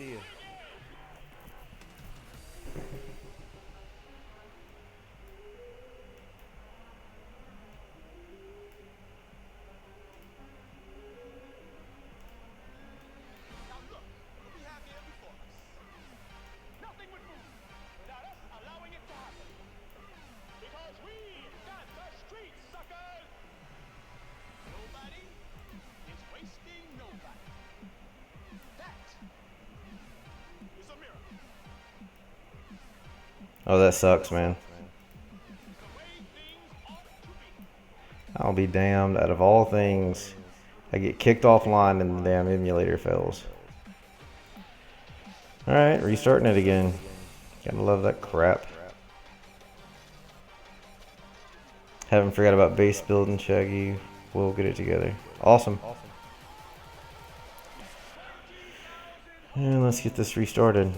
Oh, that sucks, man. I'll be damned. Out of all things, I get kicked offline and the damn emulator fails. Alright, restarting it again. Gotta love that crap. Haven't forgot about base building, Shaggy. We'll get it together. Awesome. And let's get this restarted.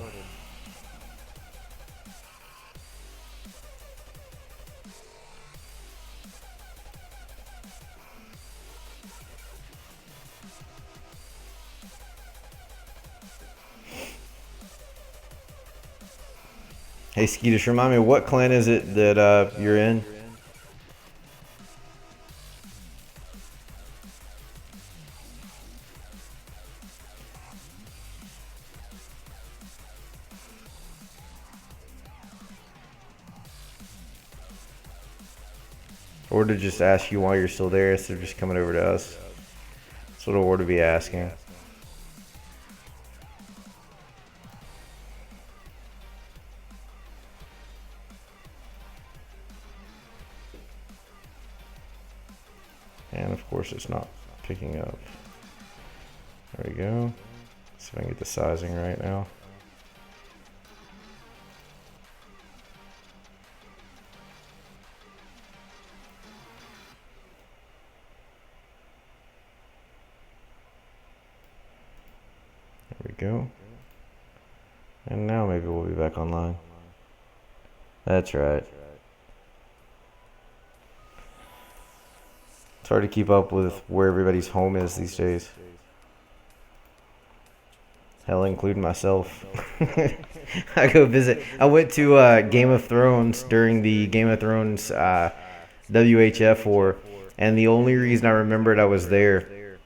Hey, Skeetish, remind me, what clan is it that you're in? Or to just ask you why you're still there instead of just coming over to us. That's what I ought to be asking. And of course it's not picking up. There we go. See if I can get the sizing right now. There we go. And now maybe we'll be back online. That's right. It's hard to keep up with where everybody's home is these days. Hell, including myself. I go visit. I went to Game of Thrones during the Game of Thrones WHF war, and the only reason I remembered I was there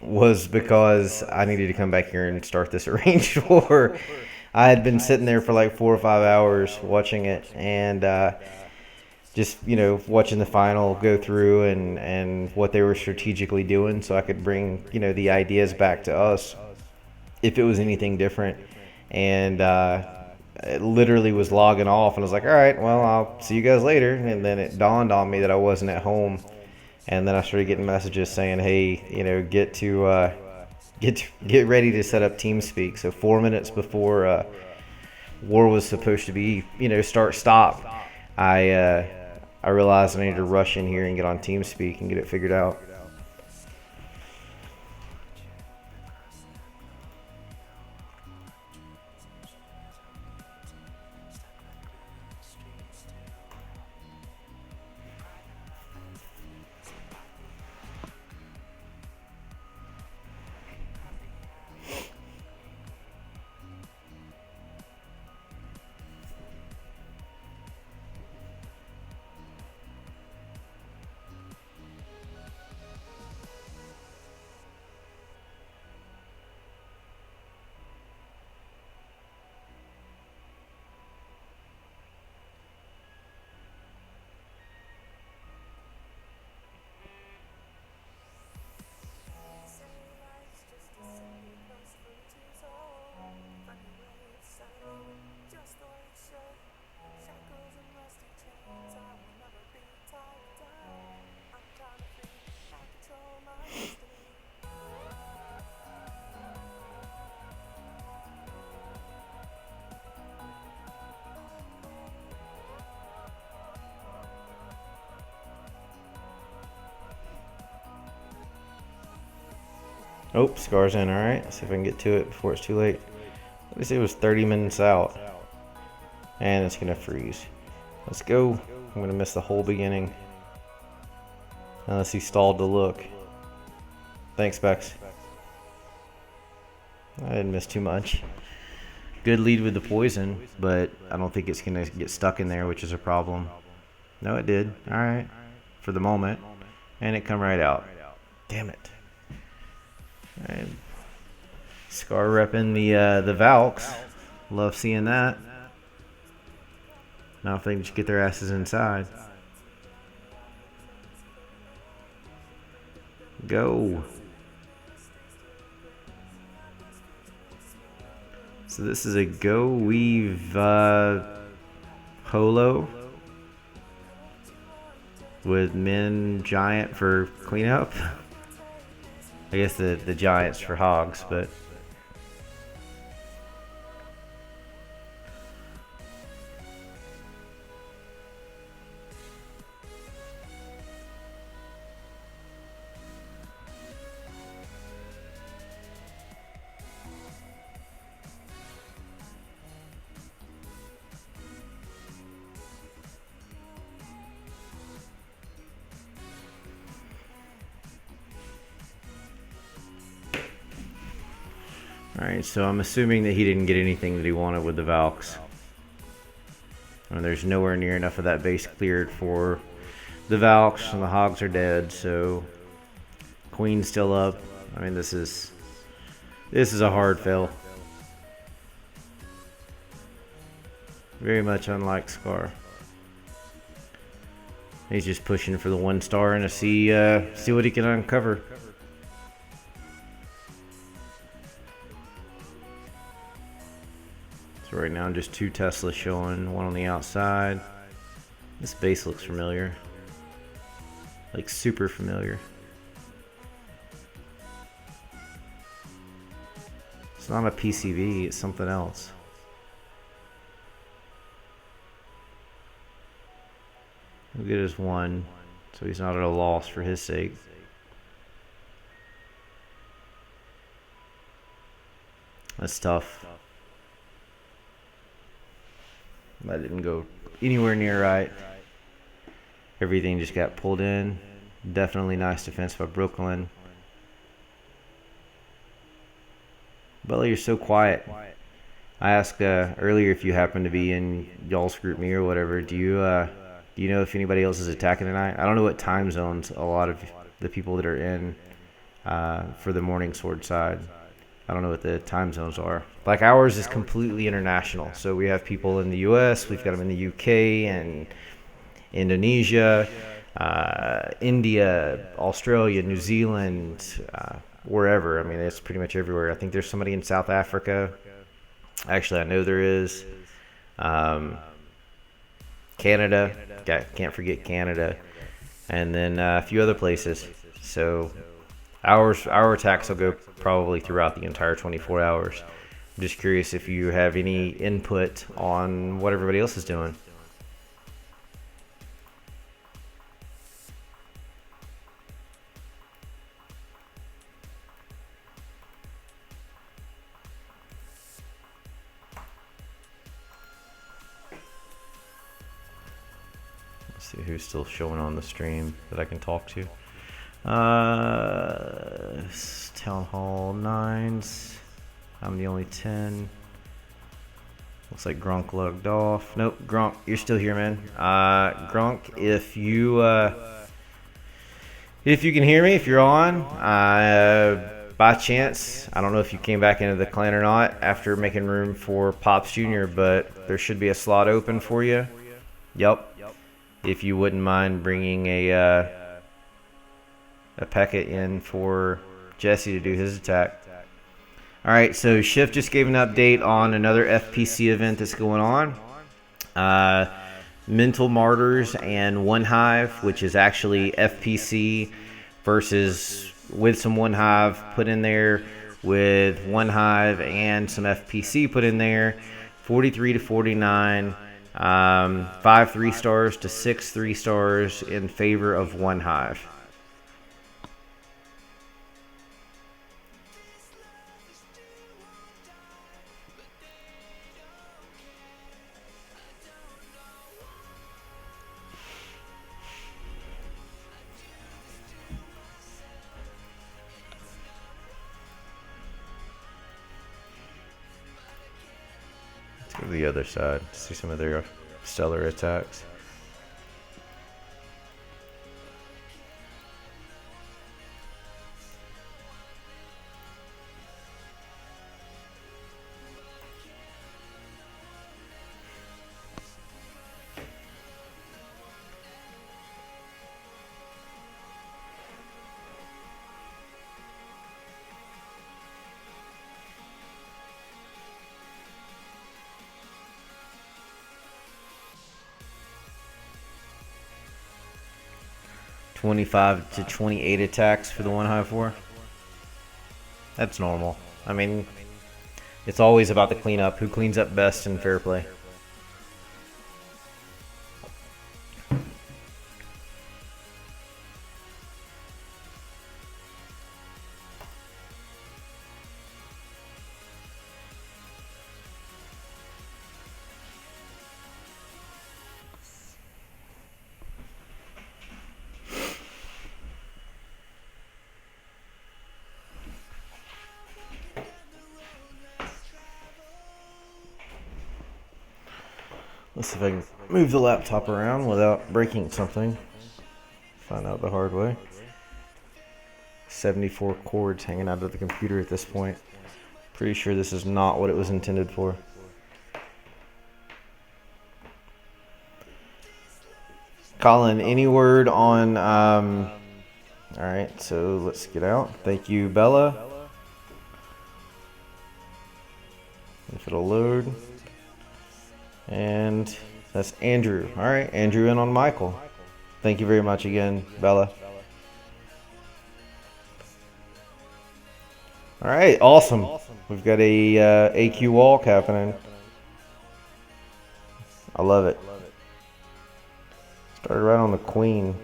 was because I needed to come back here and start this arranged war. I had been sitting there for like 4 or 5 hours watching it, and just, you know, watching the final go through and what they were strategically doing, so I could bring, you know, the ideas back to us if it was anything different. And it literally was logging off, and I was like, all right, well, I'll see you guys later. And then it dawned on me that I wasn't at home, and then I started getting messages saying, hey, you know, get ready to set up TeamSpeak. So 4 minutes before war was supposed to be, you know, stop, I realized I needed to rush in here and get on TeamSpeak and get it figured out. Oh, Scar's in. All right. Let's see if I can get to it before it's too late. Let me see. It was 30 minutes out. And it's going to freeze. Let's go. I'm going to miss the whole beginning. Unless he stalled to look. Thanks, Bex. I didn't miss too much. Good lead with the poison, but I don't think it's going to get stuck in there, which is a problem. No, it did. All right. For the moment. And it come right out. Damn it. All right. Scar repping the Valks. Love seeing that. Now if they can just get their asses inside. Go. So this is a Go Weave Holo with Min Giant for cleanup. I guess the Giants for hogs, but alright, so I'm assuming that he didn't get anything that he wanted with the Valks. And there's nowhere near enough of that base cleared for the Valks, and the hogs are dead, so Queen's still up. I mean, this is a hard fill. Very much unlike Scar. He's just pushing for the 1 star and to see what he can uncover. So right now just 2 Teslas showing, 1 on the outside. This base looks familiar. Like super familiar. It's not a PCV, it's something else. We'll get his 1, so he's not at a loss for his sake. That's tough. That didn't go anywhere near right. Everything just got pulled in. Definitely nice defense by Brooklyn. Butler, you're so quiet. I asked earlier if you happen to be in y'all's group me or whatever. Do you know if anybody else is attacking tonight? I don't know what time zones a lot of the people that are in for the Morning Sword side. I don't know what the time zones are. Like ours is completely international. So we have people in the US, we've got them in the UK and Indonesia, India, Australia, New Zealand, wherever. I mean, it's pretty much everywhere. I think there's somebody in South Africa. Actually, I know there is. Canada, can't forget Canada, and then a few other places. So our attacks will go probably throughout the entire 24 hours. I'm just curious if you have any input on what everybody else is doing. Let's see who's still showing on the stream that I can talk to. Town Hall 9s. I'm the only 10. Looks like Grunk logged off. Nope, Grunk, you're still here, man. Grunk, if you can hear me, if you're on, by chance, I don't know if you came back into the clan or not after making room for Pops Jr., but there should be a slot open for you. Yep. If you wouldn't mind bringing a P.E.K.K.A in for Jesse to do his attack. Alright, so Shift just gave an update on another FPC event that's going on. Mental Martyrs and One Hive, which is actually FPC versus with some One Hive put in there, with One Hive and some FPC put in there. 43 to 49. 5 3-stars to 6 3-stars in favor of One Hive. the other side. See some of their stellar attacks. $25 to $28 attacks for the 1-4. That's normal. I mean, it's always about the cleanup. Who cleans up best in fair play? Let's see if I can move the laptop around without breaking something. Find out the hard way. 74 cords hanging out of the computer at this point. Pretty sure this is not what it was intended for. Colin, any word on... Alright, so let's get out. Thank you, Bella. If it'll load. And that's Andrew. Alright, Andrew in on Michael. Thank you very much again, Bella. Alright, awesome. We've got a AQ walk happening. I love it. Started right on the queen.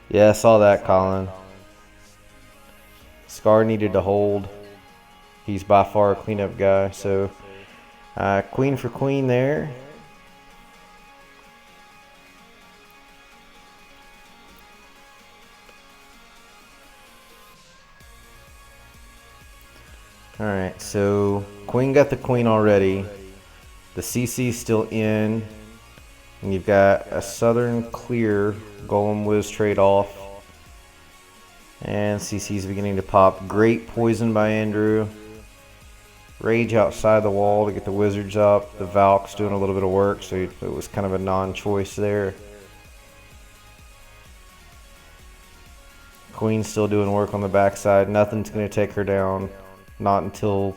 Yeah, I saw that, Colin. Scar needed to hold. He's by far a cleanup guy, so queen for queen there. Alright, so queen got the queen already. The CC's still in. And you've got a southern clear golem whiz trade off. And CC's beginning to pop. Great poison by Andrew. Rage outside the wall to get the wizards up. The Valk's doing a little bit of work, so it was kind of a non-choice there. Queen's still doing work on the backside. Nothing's going to take her down. Not until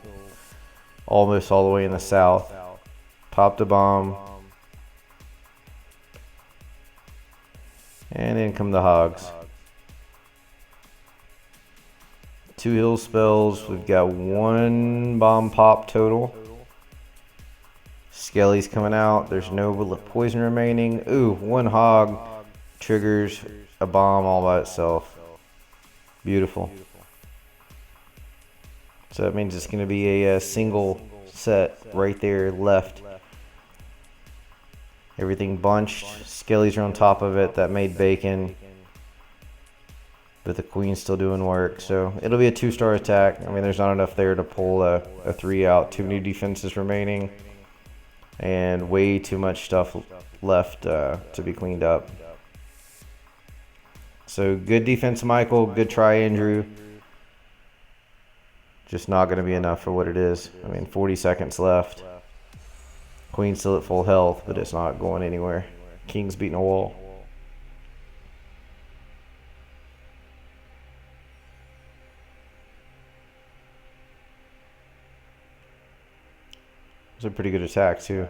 almost all the way in the south. Popped a bomb. And in come the hogs. 2 heal spells. We've got 1 bomb pop total. Skelly's coming out. There's no poison remaining. Ooh, 1 hog triggers a bomb all by itself. Beautiful. So that means it's going to be a single set right there left. Everything bunched. Skellies are on top of it. That made bacon. But the queen's still doing work. So it'll be a 2-star attack. I mean, there's not enough there to pull a 3 out. Too many defenses remaining. And way too much stuff left to be cleaned up. So good defense, Michael. Good try, Andrew. Just not going to be enough for what it is. I mean, 40 seconds left. Queen's still at full health, but it's not going anywhere. King's beating a wall. It's a pretty good attack, too.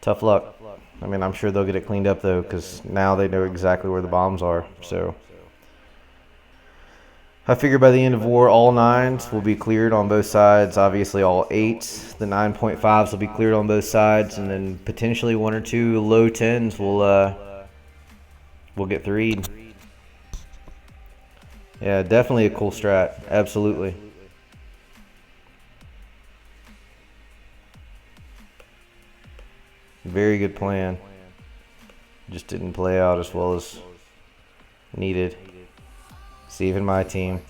Tough luck. I mean, I'm sure they'll get it cleaned up, though, because now they know exactly where the bombs are. So I figure by the end of war, all 9s will be cleared on both sides. Obviously, all 8s. The 9.5s will be cleared on both sides. And then potentially 1 or 2 low 10s will get 3'd. Yeah, definitely a cool strat. Absolutely. Very good plan. Just didn't play out as well as needed. See, even my team.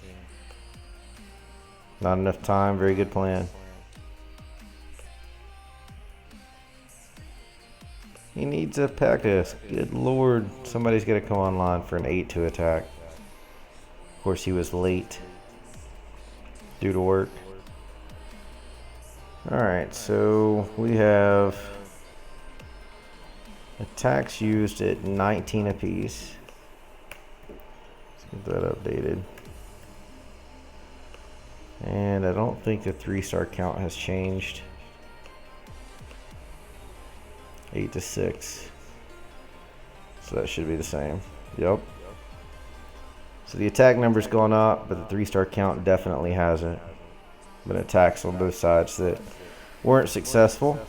Not enough time. Very good plan. He needs a Pekka. Good lord. Somebody's got to come online for an 8 to attack. Of course, he was late due to work. Alright, so we have attacks used at 19 apiece. Let's get that updated. And I don't think the 3-star count has changed. 8 to 6. So that should be the same. Yep. So the attack number's gone up, but the 3-star count definitely hasn't. Been attacks on both sides that weren't successful.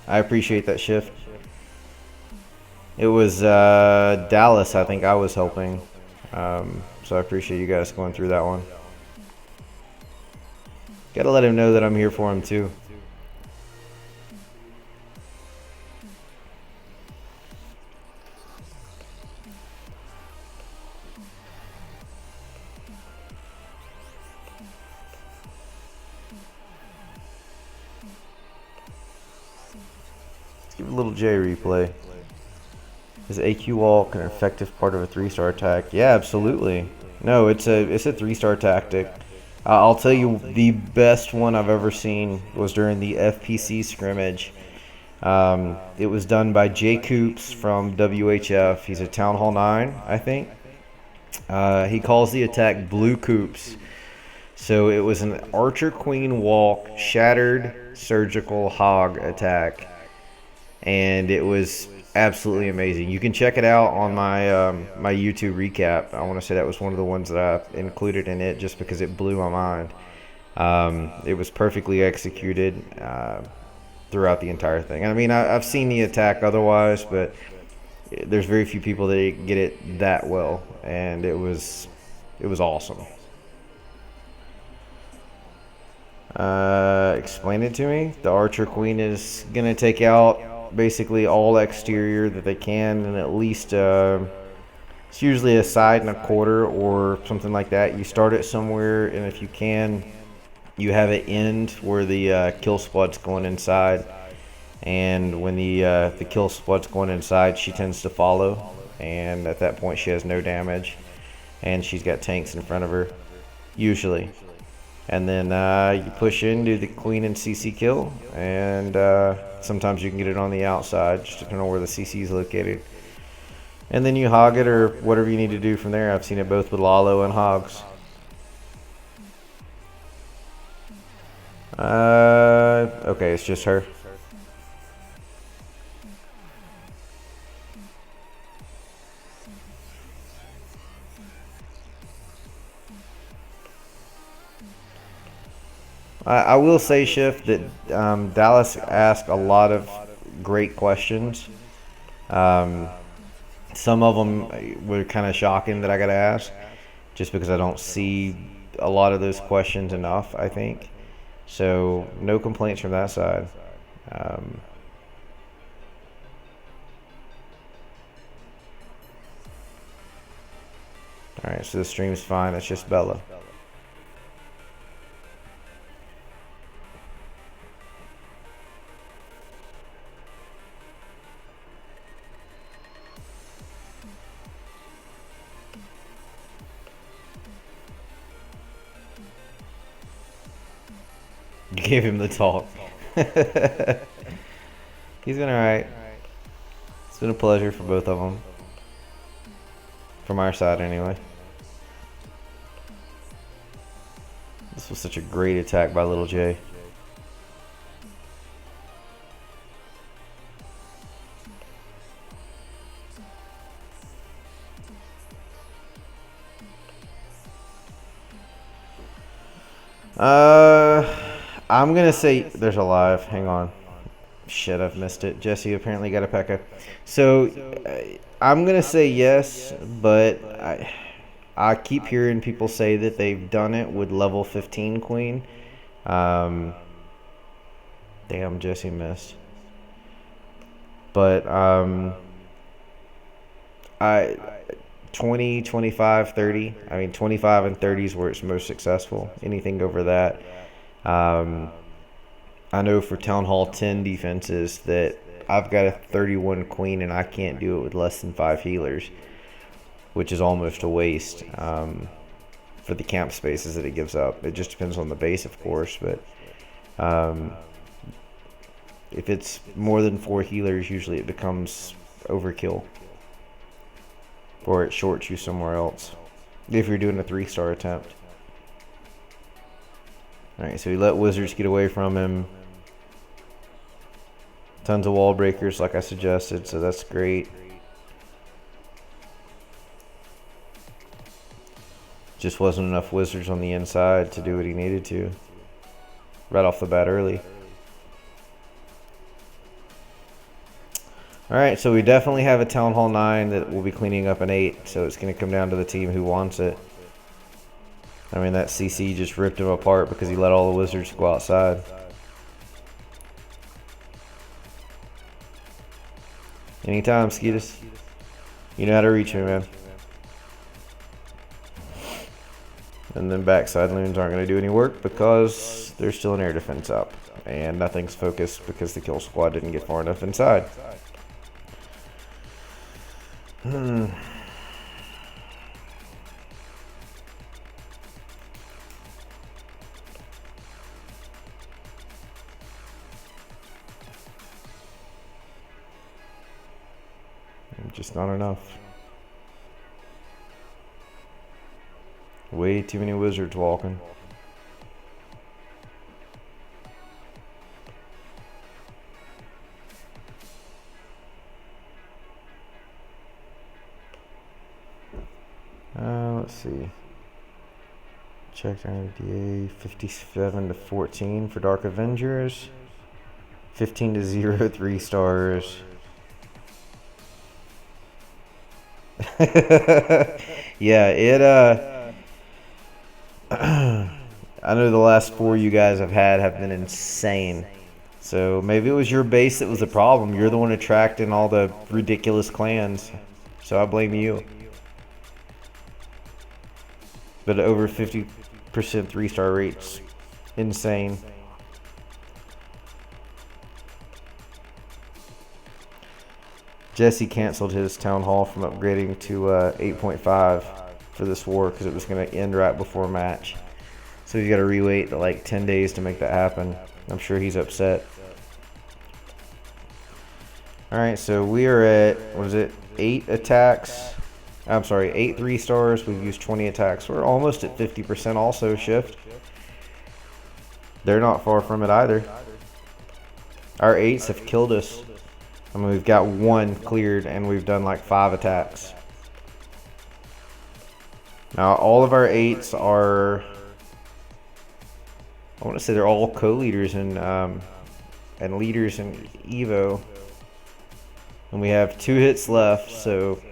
I appreciate that shift. It was Dallas, I think I was helping. So I appreciate you guys going through that one. Gotta let him know that I'm here for him too. Let's give a little J replay. Is AQ walk an effective part of a 3-star attack? Yeah, absolutely. No, it's a 3-star tactic. I'll tell you, the best one I've ever seen was during the FPC scrimmage. It was done by Jay Coops from WHF. He's a Town Hall 9, I think. He calls the attack Blue Coops. So it was an Archer Queen walk, shattered surgical hog attack. And it was absolutely amazing. You can check it out on my my YouTube recap. I want to say that was one of the ones that I included in it just because it blew my mind. It was perfectly executed throughout the entire thing. I mean, I've seen the attack otherwise, but there's very few people that get it that well, and it was awesome. Explain it to me. The Archer Queen is gonna take out basically all exterior that they can, and at least it's usually a side and a quarter or something like that. You start it somewhere, and if you can, you have it end where the kill spot's going inside, and when the kill spot's going inside, she tends to follow, and at that point she has no damage, and she's got tanks in front of her usually. And then you push in, do the queen and CC kill, and sometimes you can get it on the outside, just depending on where the CC is located. And then you hog it or whatever you need to do from there. I've seen it both with Lalo and hogs. Okay, it's just her. I will say, Shift, that Dallas asked a lot of great questions. Some of them were kind of shocking that I got to ask, just because I don't see a lot of those questions enough, I think. So, no complaints from that side. Alright, so the stream's fine. It's just Bella. You gave him the talk. He's been alright. It's been a pleasure for both of them. From our side, anyway. This was such a great attack by Little J. I'm gonna say there's a live. Hang on. Shit, I've missed it. Jesse apparently got a Pekka. So I'm gonna say yes, but I keep hearing people say that they've done it with level 15 queen. Damn, Jesse missed. But I 20, 25, 30. I mean, 25 and 30 is where it's most successful. Anything over that. I know for Town Hall 10 defenses that I've got a 31 queen and I can't do it with less than 5 healers, which is almost a waste for the camp spaces that it gives up. It just depends on the base, of course, but if it's more than 4 healers, usually it becomes overkill, or it shorts you somewhere else if you're doing a 3-star attempt. Alright, so he let wizards get away from him. Tons of wall breakers like I suggested, so that's great. Just wasn't enough wizards on the inside to do what he needed to right off the bat early. Alright, so we definitely have a Town Hall 9 that will be cleaning up an 8, so it's going to come down to the team who wants it. I mean, that CC just ripped him apart because he let all the wizards go outside. Anytime, Skeetus. You know how to reach me, man. And then backside loons aren't going to do any work because there's still an air defense up. And nothing's focused because the kill squad didn't get far enough inside. I'm just not enough. Way too many wizards walking. Let's see. Check IDA 57 to 14 for Dark Avengers. 15 to 0, 3 stars. Yeah, it I know the last 4 you guys have been insane. So maybe it was your base that was the problem. You're the one attracting all the ridiculous clans. So I blame you. But over 50% 3-star rates. Insane. Jesse canceled his Town Hall from upgrading to 8.5 for this war because it was going to end right before match. So he's got to rewait like 10 days to make that happen. I'm sure he's upset. Alright, so we are at, what is it, 8 attacks. I'm sorry, 8 3-stars. We've used 20 attacks. We're almost at 50% also, Shift. They're not far from it either. Our 8s have killed us. I mean, we've got 1 cleared and we've done like 5 attacks. Now, all of our 8s are, I want to say they're all co-leaders and leaders in Evo. And we have 2 hits left, so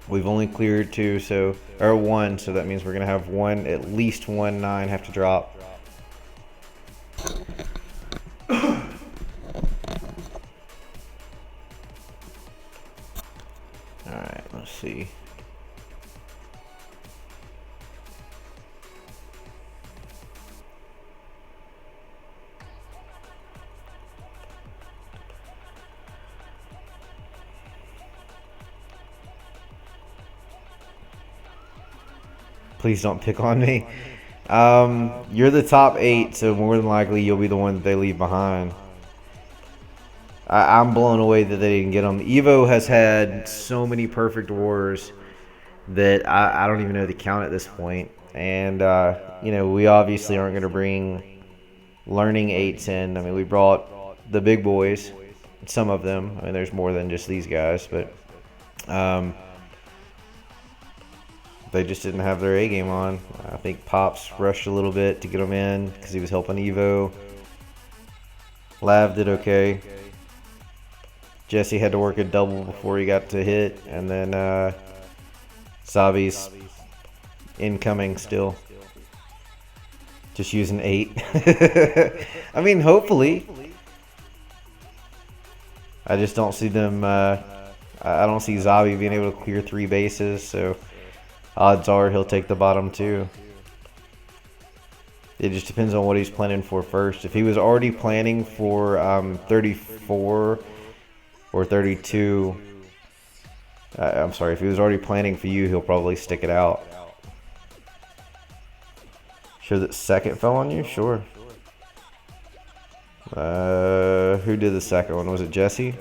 we've only cleared 2, so, or 1, so that means we're going to have at least 1 9 have to drop. Alright, let's see. Please don't pick on me. You're the top 8, so more than likely you'll be the one that they leave behind. I'm blown away that they didn't get them. Evo has had so many perfect wars that I don't even know the count at this point. And, you know, we obviously aren't going to bring learning 8s in. I mean, we brought the big boys, some of them. I mean, there's more than just these guys, but they just didn't have their A game on. I think Pops rushed a little bit to get them in because he was helping Evo. Lav did okay. Jesse had to work a double before he got to hit, and then Sabi's incoming still. Just using 8. I mean, hopefully. I just don't see them. I I don't see Zabi being able to clear 3 bases, so odds are he'll take the bottom 2. It just depends on what he's planning for first. If he was already planning for 34 or 32, I'm sorry, if he was already planning for you, he'll probably stick it out. Sure that second fell on you? Sure. Who did the second one? Was it Jesse?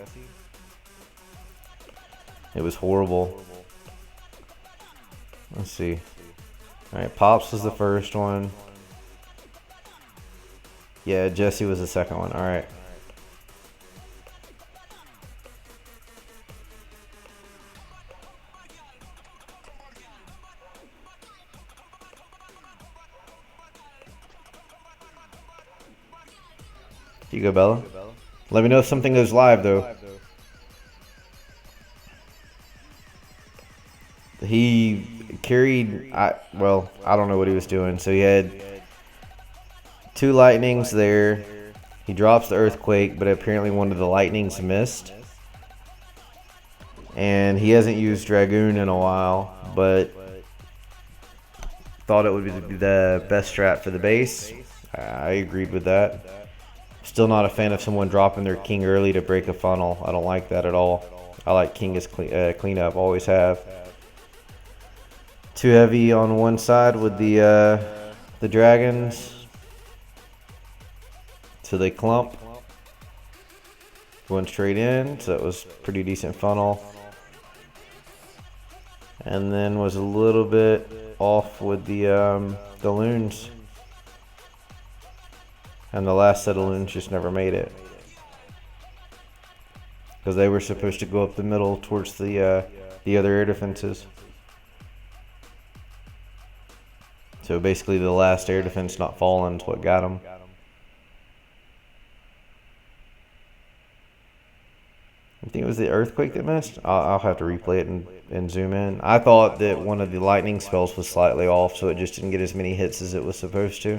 It was horrible. Let's see. Alright, Pops was the first one. Yeah, Jesse was the second one. Alright. Here you go, Bella. Let me know if something goes live, though. He carried, well, I don't know what he was doing. So he had 2 lightnings there. He drops the earthquake, but apparently one of the lightnings missed. And he hasn't used Dragoon in a while, but thought it would be the best strat for the base. I agreed with that. Still not a fan of someone dropping their king early to break a funnel. I don't like that at all. I like king as cleanup, always have. Too heavy on one side with the dragons. So they clump. Going straight in, so it was pretty decent funnel. And then was a little bit off with the loons. And the last set of loons just never made it. Because they were supposed to go up the middle towards the other air defenses. So basically the last air defense not falling is what got them. I think it was the earthquake that missed. I'll have to replay it and zoom in. I thought that one of the lightning spells was slightly off, so it just didn't get as many hits as it was supposed to.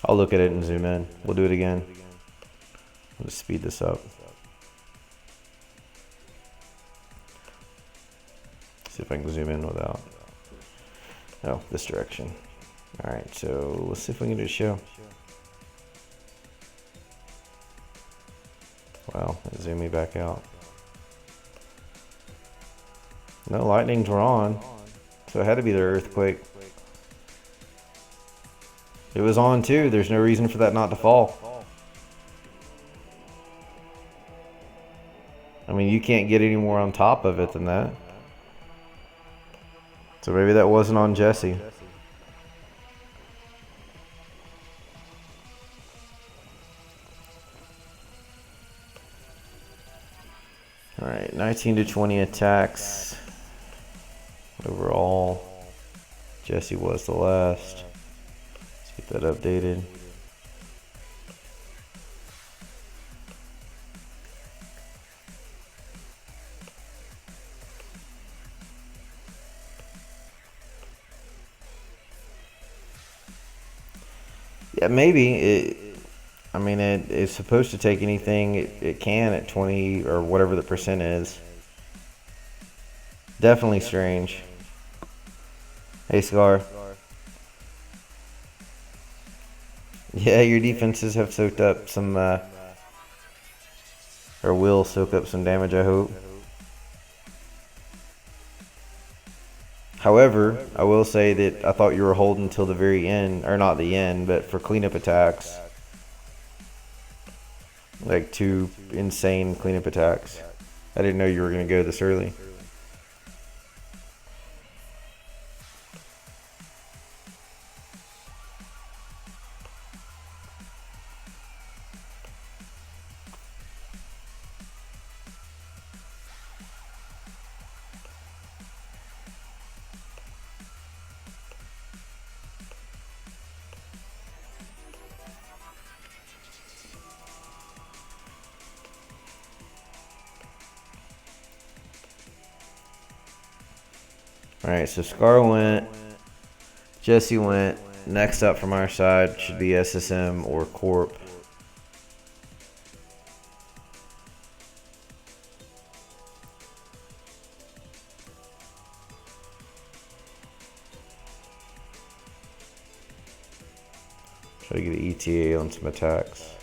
I'll look at it and zoom in. We'll do it again. Let's speed this up. See if I can zoom in without. Oh, this direction. Alright, so let's see if we can do a show. Wow, it zoomed me back out. No lightnings were on, so it had to be the earthquake. It was on too, there's no reason for that not to fall. I mean, you can't get any more on top of it than that. So maybe that wasn't on Jesse. Alright, 19 to 20 attacks. Overall, Jesse was the last. Let's get that updated. Yeah, maybe. I mean, it's supposed to take anything it can at 20 or whatever the percent is. Definitely strange. Hey, Scar. Yeah, your defenses have soaked up some, or will soak up some damage, I hope. However, I will say that I thought you were holding till the very end, or not the end, but for cleanup attacks. Like 2 insane cleanup attacks. I didn't know you were going to go this early. Alright, so Scar went. Jesse went. next up from our side should be SSM or Corp. Try to get an ETA on some attacks.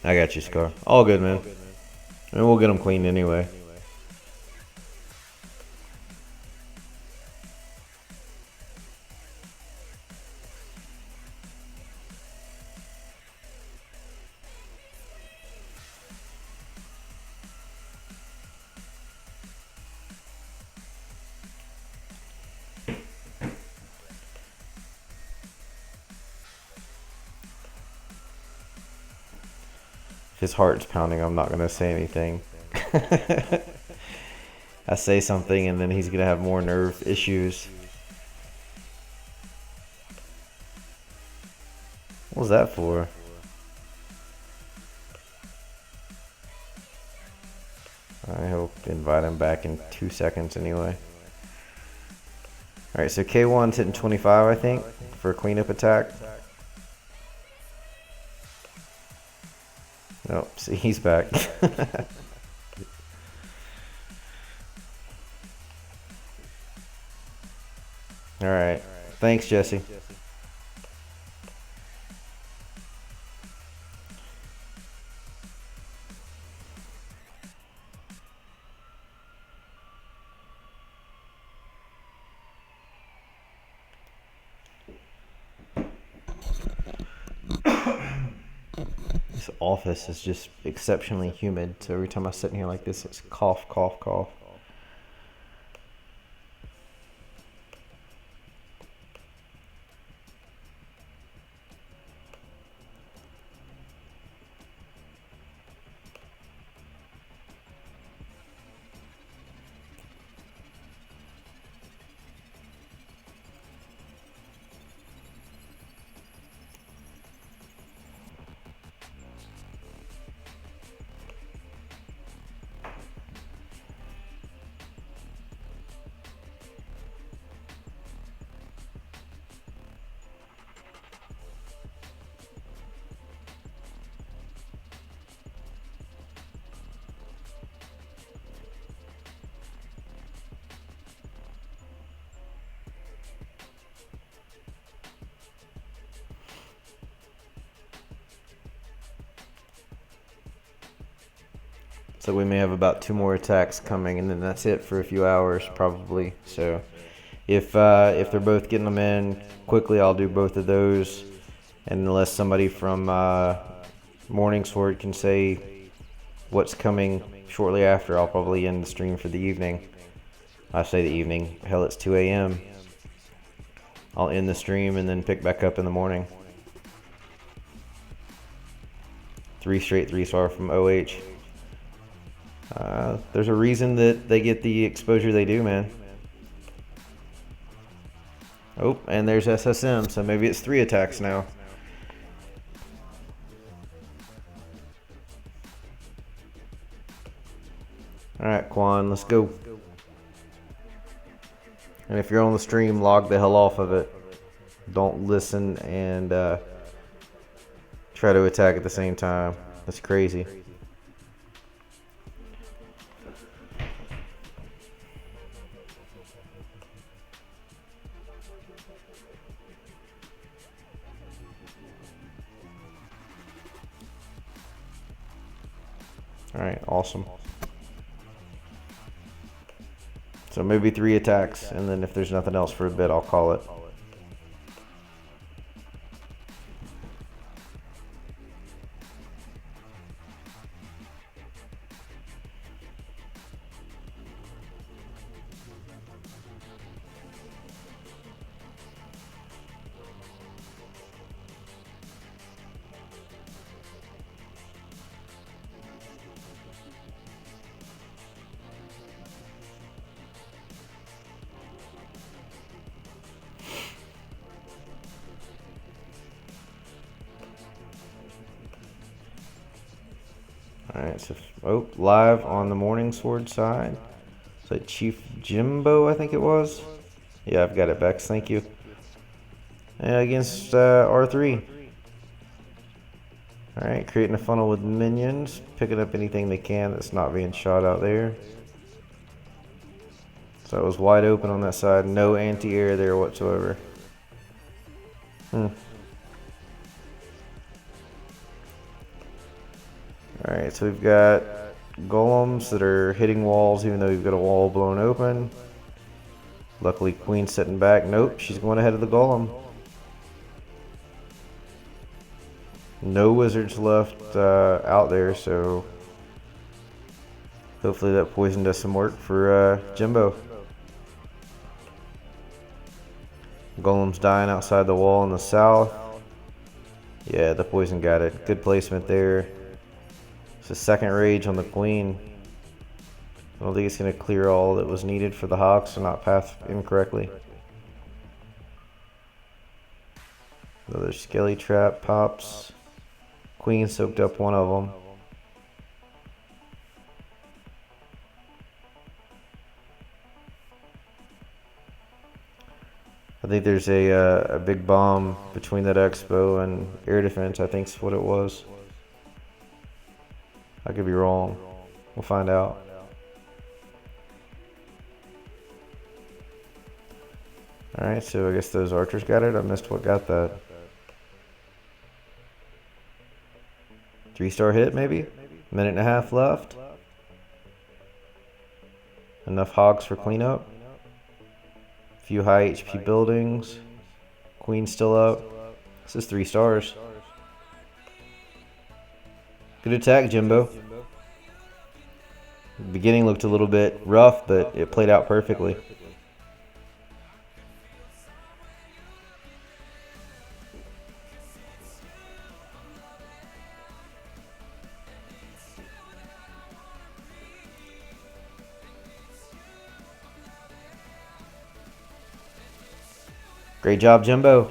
I got you, Scar. All good, man. And we'll get them cleaned anyway. If his heart's pounding, I'm not going to say anything. I say something and then he's going to have more nerve issues. What was that for? I hope invite him back in 2 seconds anyway. Alright, so K1's hitting 25, I think, for a cleanup attack. Nope, see, he's back. Alright, thanks, Jesse. This office is just exceptionally humid, so every time I sit in here like this, it's cough, cough, cough. So we may have about 2 more attacks coming, and then that's it for a few hours probably. So if they're both getting them in quickly, I'll do both of those. And unless somebody from Morningsword can say what's coming shortly after, I'll probably end the stream for the evening. I say the evening. Hell, it's 2 a.m. I'll end the stream and then pick back up in the morning. 3 straight 3-star from OH. There's a reason that they get the exposure they do, man. Oh, and there's SSM, so maybe it's 3 attacks now. Alright, Quan, let's go. And if you're on the stream, log the hell off of it. Don't listen and try to attack at the same time. That's crazy. Alright, awesome. So maybe 3 attacks, and then if there's nothing else for a bit, I'll call it. Alright, so live on the Morning Sword side. So Chief Jimbo, I think it was. Yeah, I've got it, Bex. Thank you. Against R3. Alright, creating a funnel with minions. Picking up anything they can that's not being shot out there. So it was wide open on that side. No anti-air there whatsoever. Alright, so we've got golems that are hitting walls even though we've got a wall blown open. Luckily Queen's sitting back. Nope, she's going ahead of the golem. No wizards left out there, so hopefully that poison does some work for Jimbo. Golem's dying outside the wall in the south. Yeah, the poison got it. Good placement there. It's a second rage on the Queen. I don't think it's going to clear all that was needed for the Hawks to not path incorrectly. Another Skelly Trap pops. Queen soaked up one of them. I think there's a big bomb between that expo and air defense, I think's what it was. I could be wrong. We'll find out. Alright, so I guess those archers got it. I missed what got that. 3-star hit, maybe? Minute and a half left. Enough hogs for cleanup. Few high HP buildings. Queen still up. This is 3 stars. Good attack, Jimbo. The beginning looked a little bit rough, but it played out perfectly. Great job, Jimbo.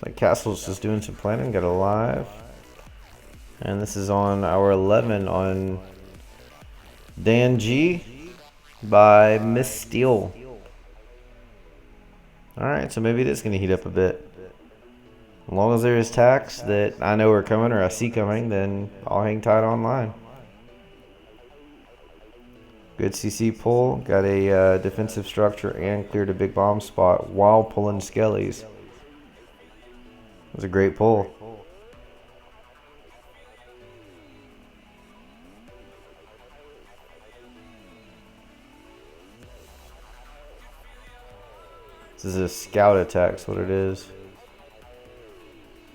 Like Castle's just doing some planning, got a live. And this is on our 11 on Dan G by Miss Steel. Alright, so maybe it is going to heat up a bit. As long as there is attacks that I know are coming or I see coming, then I'll hang tight online. Good CC pull, got a defensive structure and cleared a big bomb spot while pulling skellies. It was a great pull. This is a scout attack, that's what it is.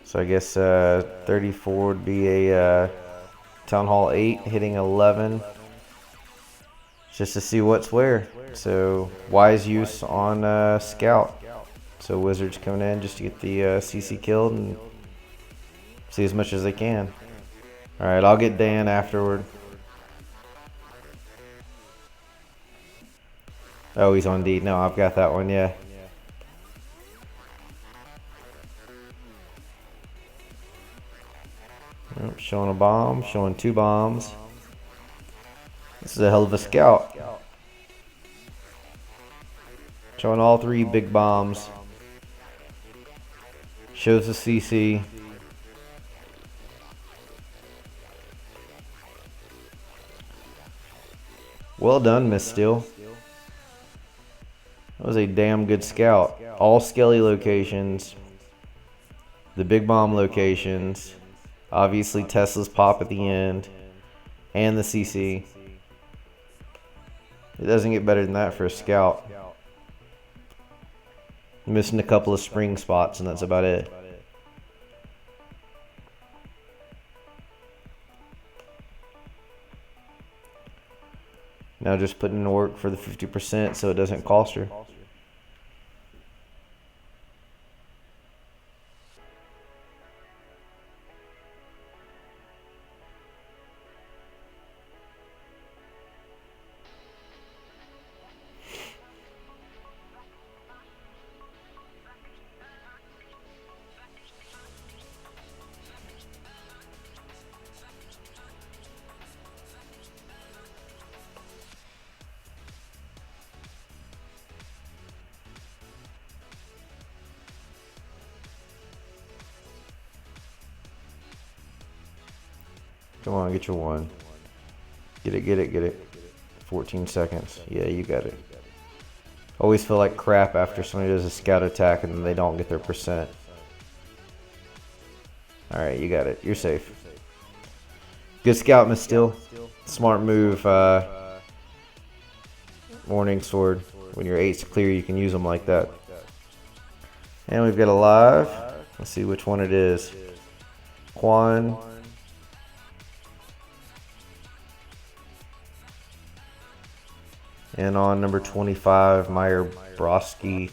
So I guess 34 would be a Town Hall 8 hitting 11. Just to see what's where. So wise use on scout. So wizards coming in just to get the CC killed and see as much as they can. Alright, I'll get Dan afterward. Oh, he's on D. No, I've got that one, yeah. Showing a bomb, showing 2 bombs. This is a hell of a scout. Showing all 3 big bombs. Shows the CC. Well done, Miss Steel. That was a damn good scout. All Skelly locations. The big bomb locations. Obviously Tesla's pop at the end. And the CC. It doesn't get better than that for a scout. Missing a couple of spring spots, and that's about it. Now just putting in work for the 50% so it doesn't cost her. Come on, get your one. Get it, get it, get it. 14 seconds. Yeah, you got it. Always feel like crap after somebody does a scout attack and then they don't get their percent. Alright, you got it. You're safe. Good scout, Miss Steel. Smart move. Morning sword. When your 8's clear, you can use them like that. And we've got a live. Let's see which one it is. Quan. And on number 25, Meyer Broski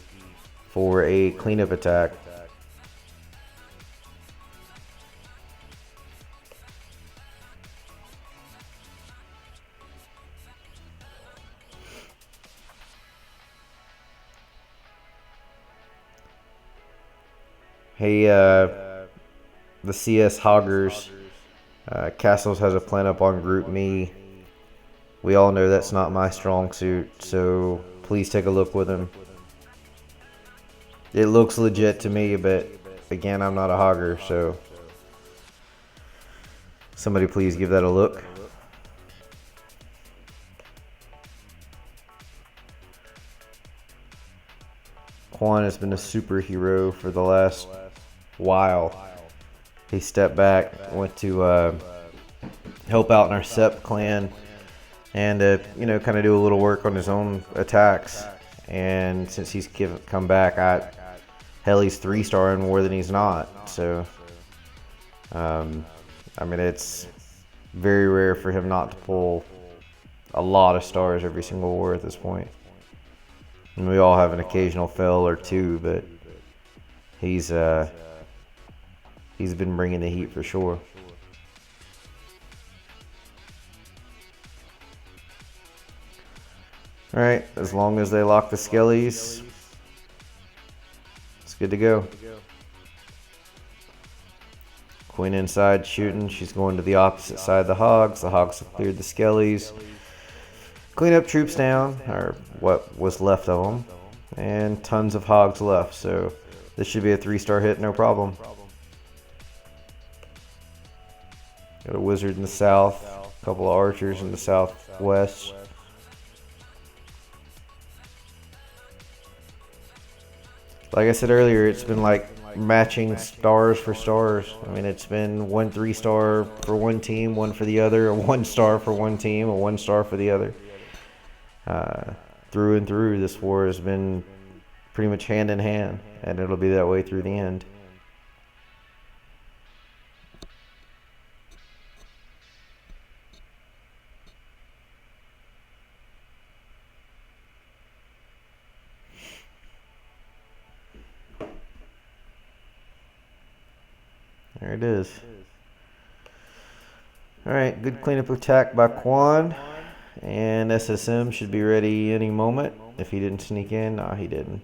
for a cleanup attack. Hey, the CS Hoggers. Castles has a plan up on Group Me. We all know that's not my strong suit, so please take a look with him. It looks legit to me, but again, I'm not a hogger, so somebody please give that a look. Quan has been a superhero for the last while. He stepped back, went to help out in our SEP clan, and you know, kind of do a little work on his own attacks. And since he's come back, hell, he's 3-starring more than he's not. So, I mean, it's very rare for him not to pull a lot of stars every single war at this point. And we all have an occasional fail or two, but he's been bringing the heat for sure. Alright, as long as they lock the skellies, it's good to go. Queen inside shooting. She's going to the opposite side of the hogs. The hogs have cleared the skellies. Clean up troops down, or what was left of them. And tons of hogs left, so this should be a 3-star hit, no problem. Got a wizard in the south, a couple of archers in the southwest. Like I said earlier, it's been like matching stars for stars. I mean, it's been 1 3-star for one team, 1 for the other, a 1-star for one team, a 1-star for the other. Through and through, this war has been pretty much hand in hand, and it'll be that way through the end. There it is. Alright, good cleanup attack by Quan. And SSM should be ready any moment. If he didn't sneak in, no, he didn't.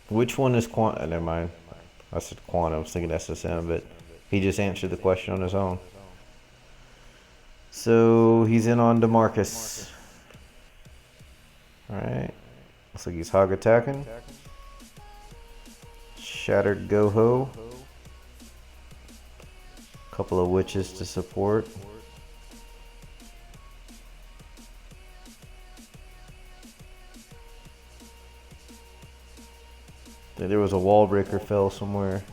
Which one is Quan? Never mind. I said Quan, I was thinking SSM, but he just answered the question on his own. So he's in on DeMarcus. Alright. Looks like he's hog attacking. Shattered Goho. Couple of witches to support. There was a wall breaker fell somewhere,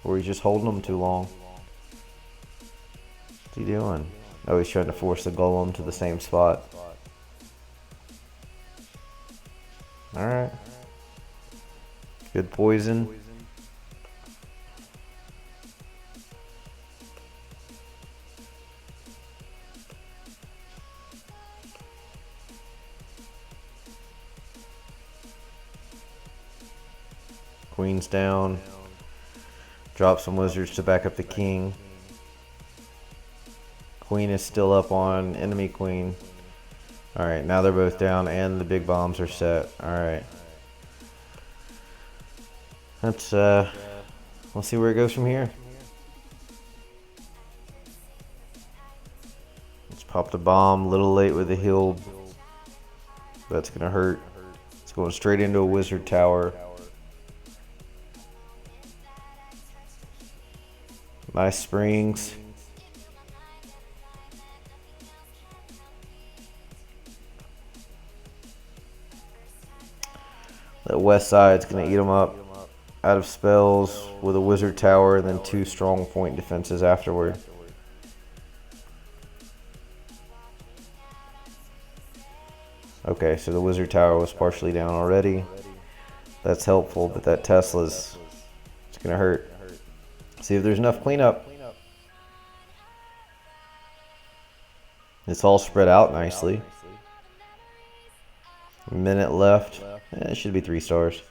or he's just holding them too long. What's he doing? Oh, he's trying to force the golem to the same spot. Alright. Good poison. Queen's down. Drop some wizards to back up the king. Queen is still up on enemy queen. Alright, now they're both down and the big bombs are set. Alright. Let's see where it goes from here. Let's pop the bomb. A little late with the heal. That's gonna hurt. It's going straight into a wizard tower. Nice springs. That west side's gonna eat them up. Out of spells with a wizard tower and then 2 strong point defenses afterward. Okay, so the wizard tower was partially down already. That's helpful, but that Tesla's, it's gonna hurt. See if there's enough cleanup. It's all spread out nicely. A minute left. It should be 3 stars.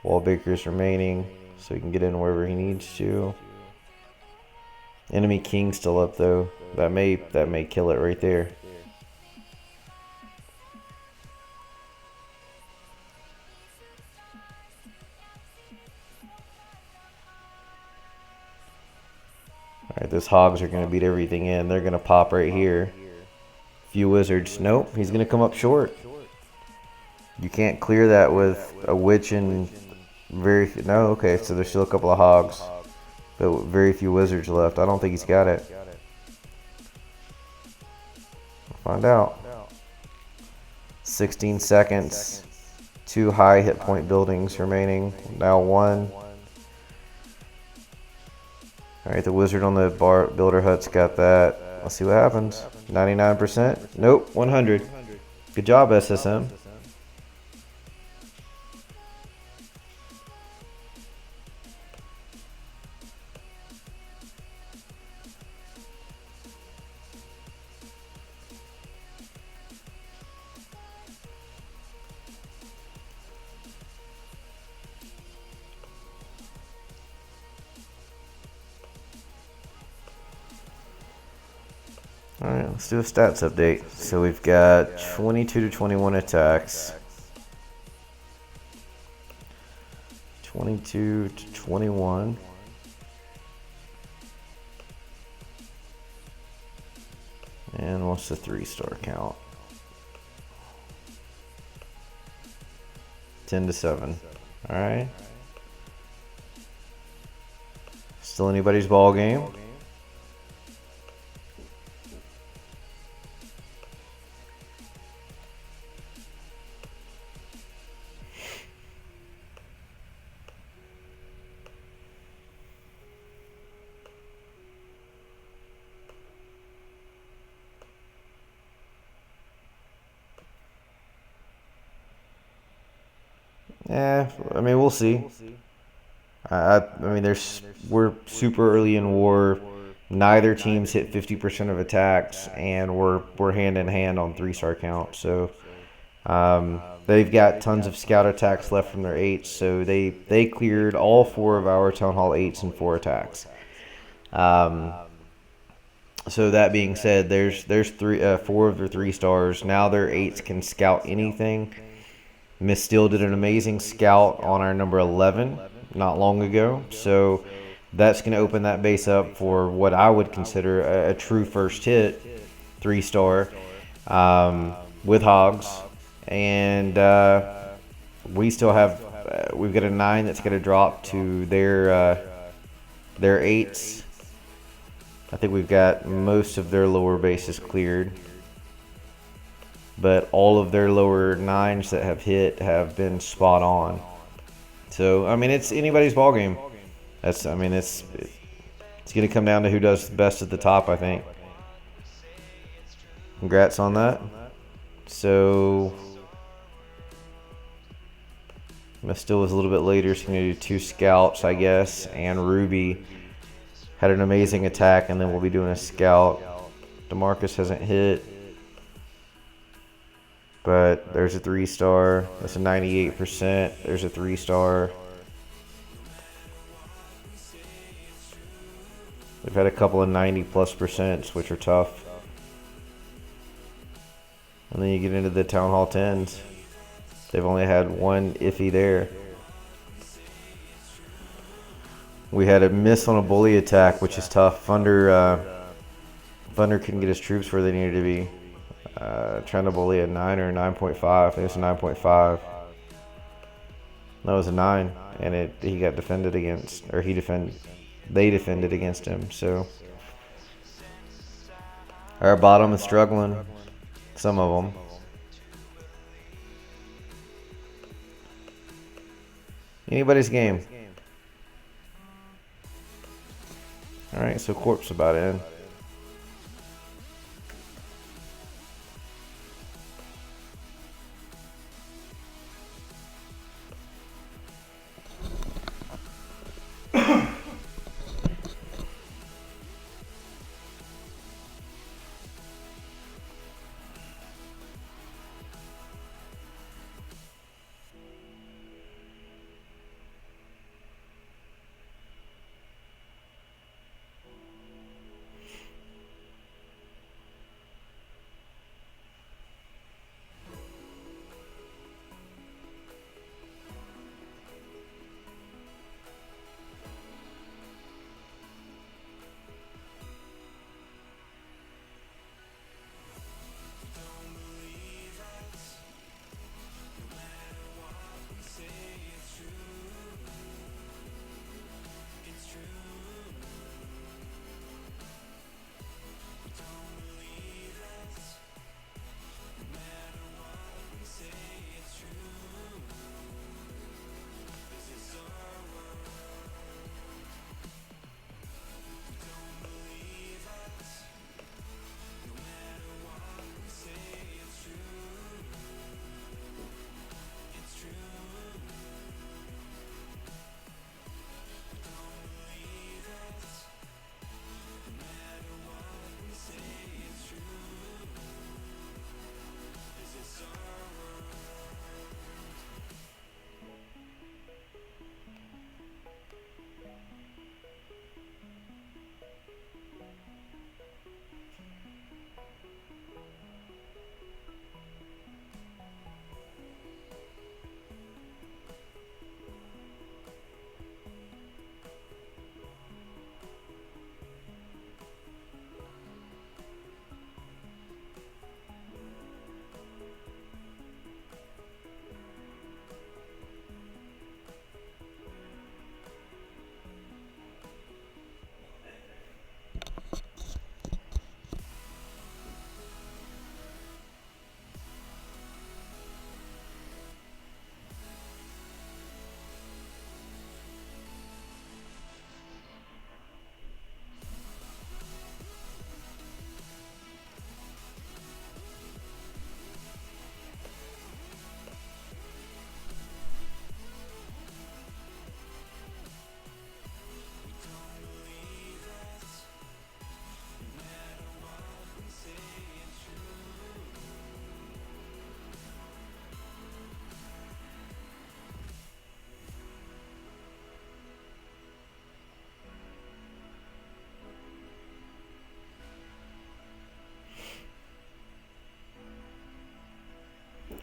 Wallbaker's remaining, so he can get in wherever he needs to. Enemy king still up though. That may kill it right there. Alright, those hogs are going to beat everything in. They're going to pop right here. Few wizards. Nope, he's going to come up short. You can't clear that with a witch and no, okay, so there's still a couple of hogs. But very few wizards left. I don't think he's got it. We'll find out. 16 seconds. 2 high hit point buildings remaining. Now 1. Alright, the wizard on the builder hut's got that. Let's see what happens. 99%? Nope, 100. Good job, SSM. Alright, let's do a stats update. So we've got 22 to 21 attacks. 22 to 21. And what's the 3-star count? 10 to 7. Alright. Still anybody's ball game. I mean, we'll see. I mean, we're super early in war. Neither team's hit 50% of attacks, and we're hand in hand on 3-star count. So they've got tons of scout attacks left from their 8s. So they cleared all 4 of our Town Hall 8s and 4 attacks. So that being said, there's 4 of their 3 stars. Now their 8s can scout anything. Miss Steele did an amazing scout on our number 11 not long ago, so that's going to open that base up for what I would consider a true first hit 3-star with hogs. And we still have we've got a 9 that's going to drop to their Their 8s, I think we've got most of their lower bases cleared. But all of their lower 9s that have hit have been spot on. So, I mean, it's anybody's ball game. It's going to come down to who does the best at the top, I think. Congrats on that. So, Still was a little bit later, so going to do 2 scouts, I guess. And Ruby had an amazing attack, and then we'll be doing a scout. DeMarcus hasn't hit. But there's a 3-star. That's a 98%. There's a 3-star. They've had a couple of 90+%, which are tough. And then you get into the Town Hall 10s. They've only had one iffy there. We had a miss on a bully attack, which is tough. Thunder couldn't get his troops where they needed to be. Trying to bully a 9 or a 9.5. I think it's a 9.5. No, it was a 9, and he got defended against, or they defended against him. So our bottom is struggling. Some of them. Anybody's game. All right, so Corp's about in.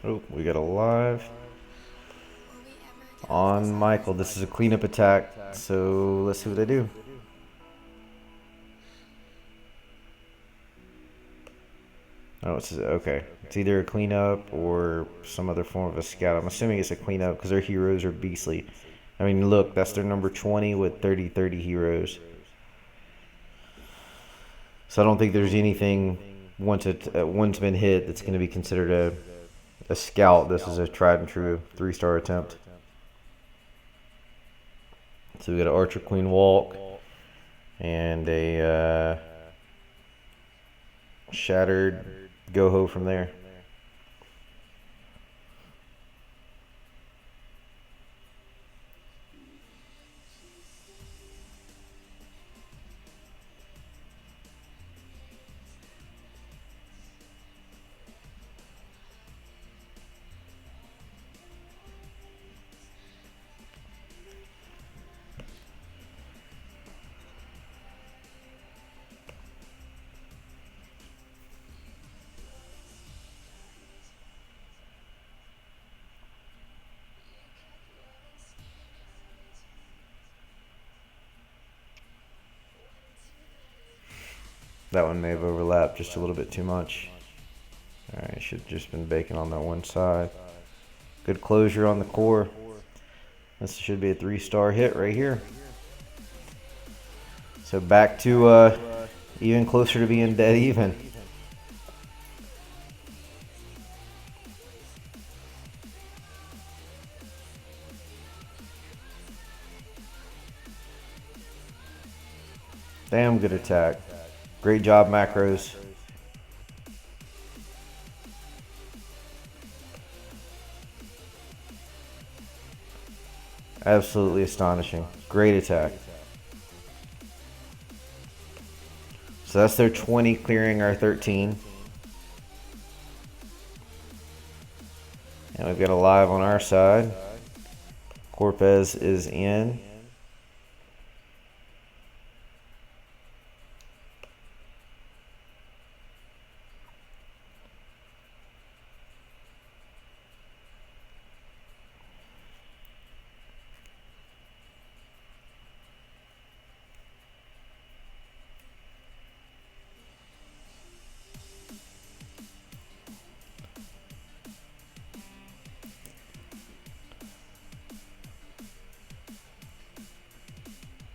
Oh, we got a live on Michael. This is a cleanup attack, so let's see what they do. Oh, it's okay. It's either a cleanup or some other form of a scout. I'm assuming it's a cleanup because their heroes are beastly. I mean, look, that's their number 20 with 30 heroes. So I don't think there's anything once been hit that's going to be considered a scout. This is a tried and true 3-star attempt. So we got an Archer Queen Walk and a Shattered Go-Ho from there. That one may have overlapped just a little bit too much. Alright, should have just been baking on that one side. Good closure on the core. This should be a 3-star hit right here. So back to even closer to being dead even. Damn good attack. Great job, macros. Absolutely astonishing. Great attack. So that's their 20 clearing our 13. And we've got a live on our side. Corpez is in.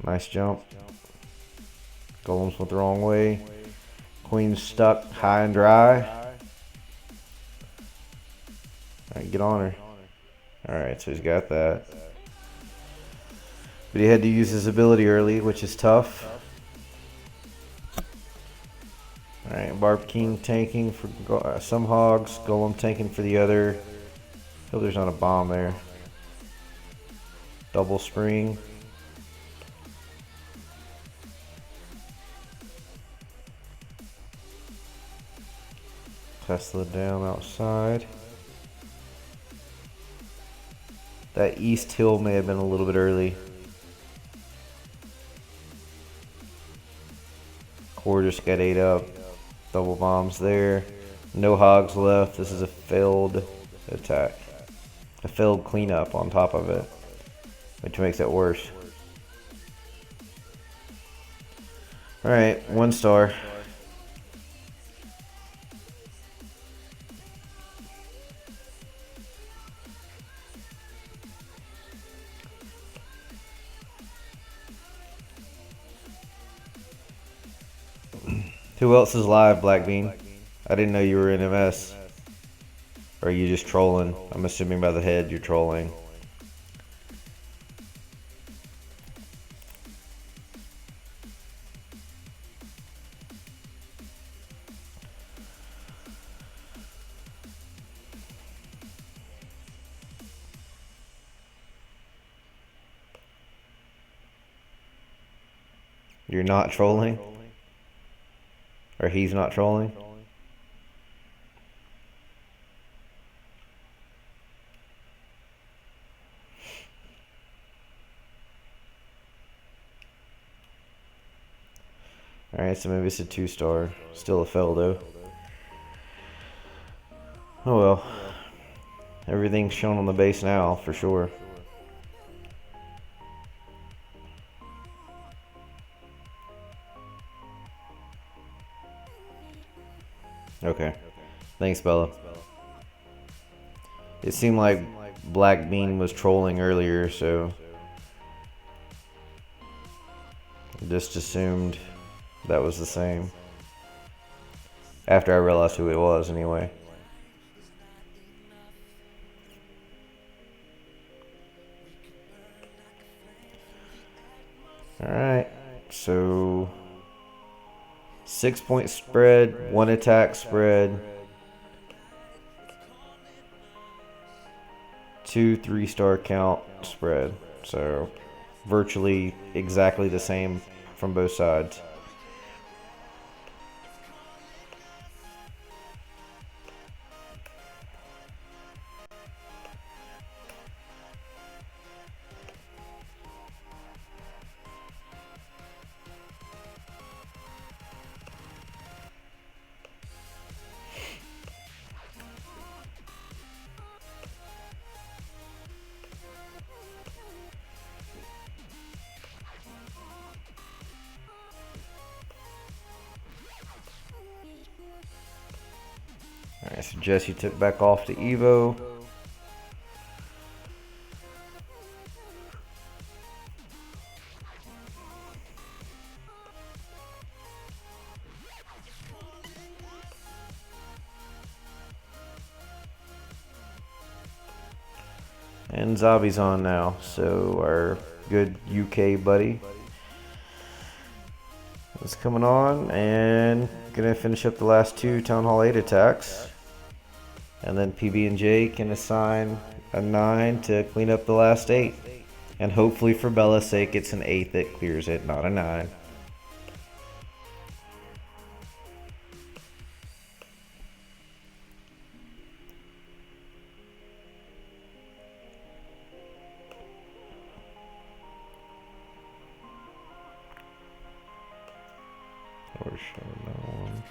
Nice jump. Golems went the wrong way. Queen's stuck high and dry. Alright, get on her. Alright, so he's got that. But he had to use his ability early, which is tough. Alright, Barb King tanking for some hogs. Golem tanking for the other. Hope there's not a bomb there. Double spring. Tesla down outside. That east hill may have been a little bit early. Core just got ate up. Double bombs there. No hogs left. This is a failed attack. A failed cleanup on top of it, which makes it worse. Alright, 1 star. Who else is live, Black Bean? I didn't know you were in MS. Or are you just trolling? I'm assuming by the head you're trolling. You're not trolling? Or he's not trolling? Alright, so maybe it's a 2-star. Still a fail though. Oh well. Everything's shown on the base now, for sure. Okay. Thanks, Bella. It seemed like Black Bean was trolling earlier, so Just assumed that was the same. After I realized who it was, anyway. Alright, so 6-point spread, 1 attack spread, 2 3-star count spread. So virtually exactly the same from both sides. Alright, so Jesse took back off to Evo. And Zabi's on now, so our good UK buddy is coming on and gonna finish up the last 2 Town Hall 8 attacks. And then PB&J can assign a 9 to clean up the last 8. And hopefully for Bella's sake it's an 8 that clears it, not a 9. Or show no one.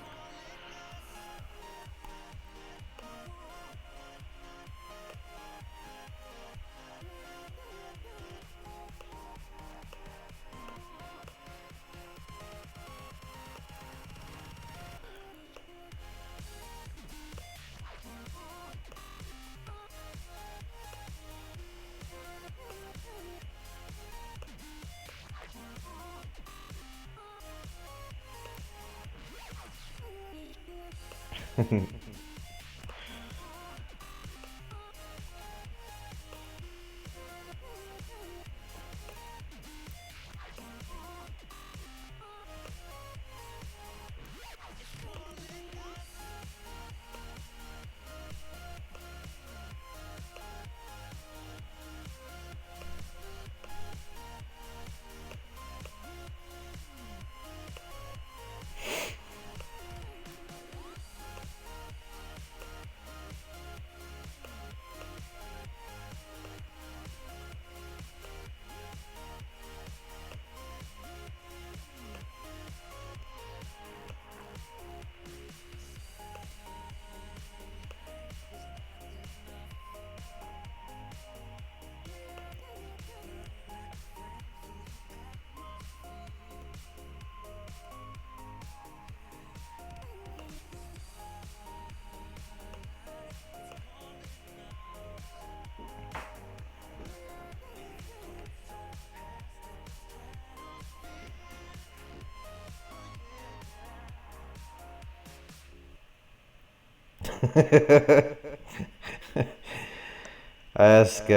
I ask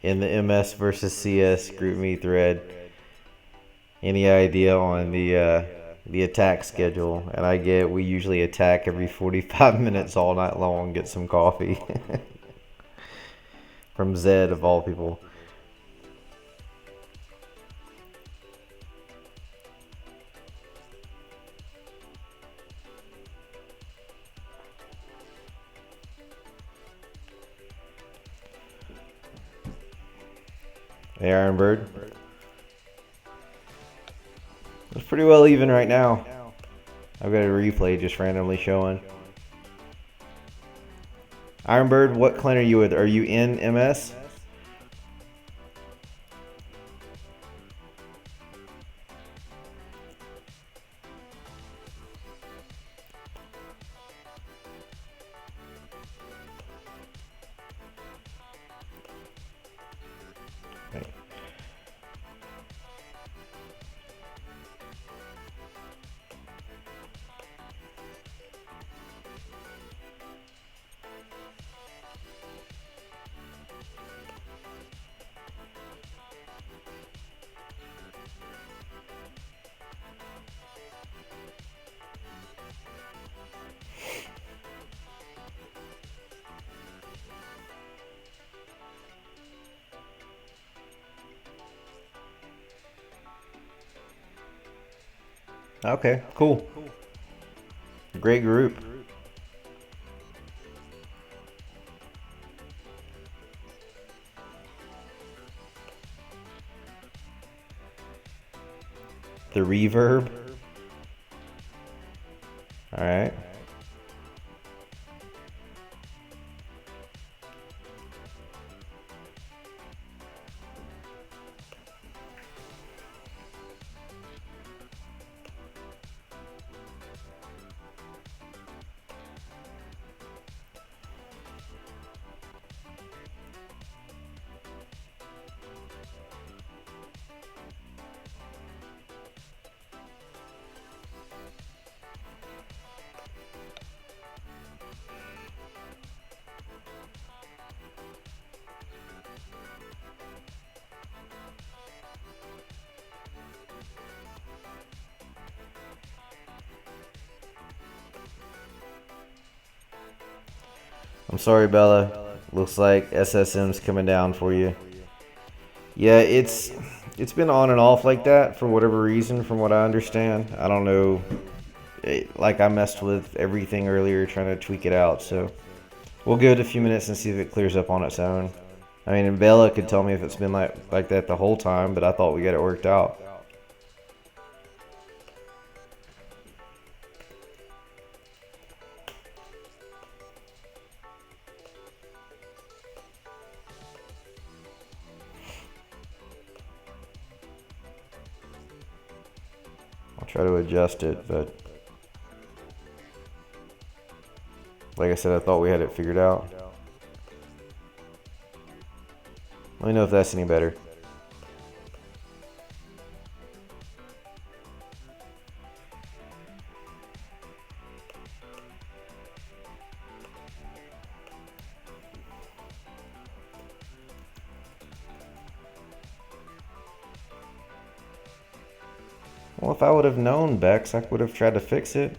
in the MS versus CS group me thread any idea on the attack schedule, and I get we usually attack every 45 minutes all night long, get some coffee. From Zed of all people. Hey, Ironbird. It's pretty well even right now. I've got a replay just randomly showing. Ironbird, what clan are you with? Are you in MS? Okay, cool. Great group. The reverb. All right. I'm sorry, Bella. Looks like SSM's coming down for you. Yeah, it's been on and off like that for whatever reason, from what I understand. I don't know. Like I messed with everything earlier trying to tweak it out, so we'll give it a few minutes and see if it clears up on its own. I mean, and Bella could tell me if it's been like that the whole time, but I thought we got it worked out. I'll try to adjust it, but like I said, I thought we had it figured out. Let me know if that's any better. Well, if I would have known, Bex, I would have tried to fix it.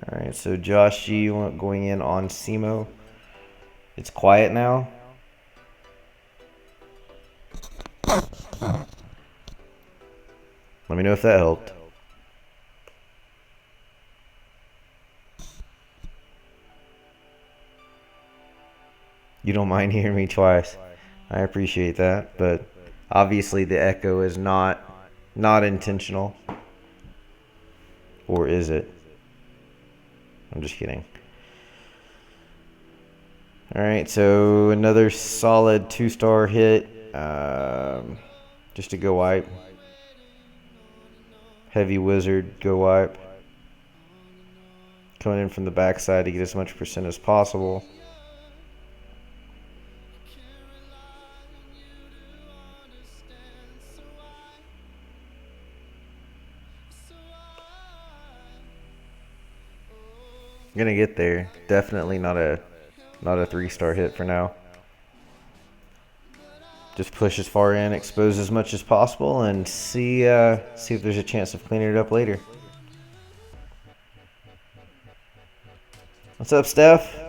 Alright, so Josh G going in on SEMO. It's quiet now. Let me know if that helped. You don't mind hearing me twice. I appreciate that, but obviously the echo is not intentional. Or is it? I'm just kidding. Alright, so another solid 2-star hit. Just a go wipe. Heavy Wizard, go wipe. Coming in from the backside to get as much percent as possible. Gonna get there. Definitely not a 3-star hit for now. Just push as far in, expose as much as possible, and see if there's a chance of cleaning it up later. What's up, Steph?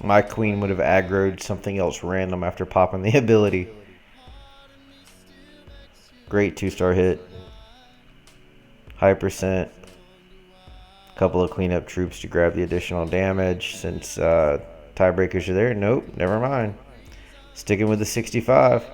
My queen would have aggroed something else random after popping the ability. Great 2-star hit. High percent. Couple of cleanup troops to grab the additional damage since tiebreakers are there. Nope, never mind. Sticking with the 65.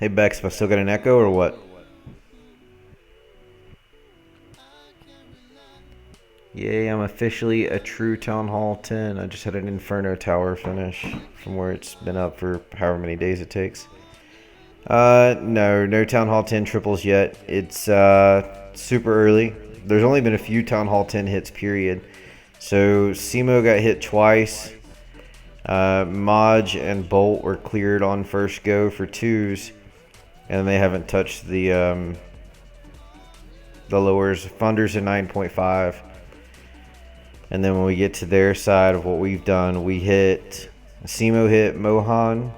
Hey Bex, if I still got an echo or what? Yay, I'm officially a true Town Hall 10. I just had an Inferno Tower finish from where it's been up for however many days it takes. No Town Hall 10 triples yet. It's super early. There's only been a few Town Hall 10 hits, period. So Simo got hit twice. Maj and Bolt were cleared on first go for 2s. And they haven't touched the lowers. Funder's a 9.5. And then when we get to their side of what we've done, we hit Simo hit Mohan.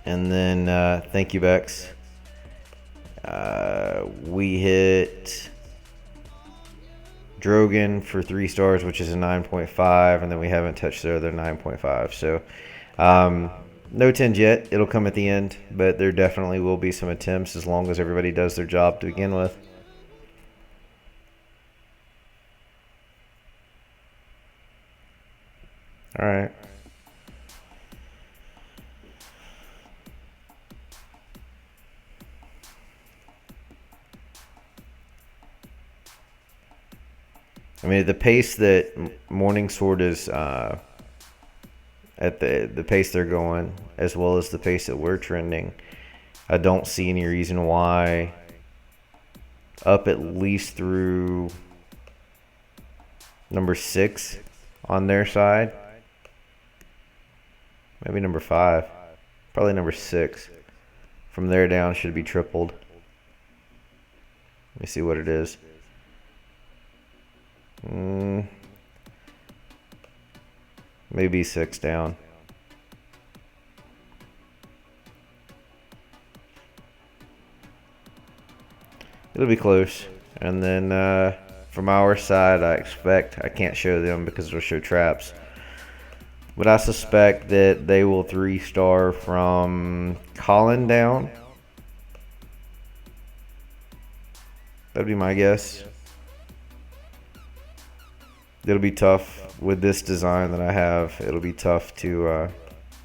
And then thank you, Bex. We hit Drogon for 3 stars, which is a 9.5, and then we haven't touched the other 9.5. So no 10s yet. It'll come at the end, but there definitely will be some attempts as long as everybody does their job to begin with. All right. I mean, at the pace that Morningsword is at the pace they're going, as well as the pace that we're trending, I don't see any reason why up at least through number 6 on their side. Maybe number 5. Probably number 6. From there down should be tripled. Let me see what it is. Maybe 6 down. It'll be close. And then from our side, I can't show them because it'll show traps. But I suspect that they will 3-star from Colin down. That'd be my guess. It'll be tough with this design that I have. It'll be tough to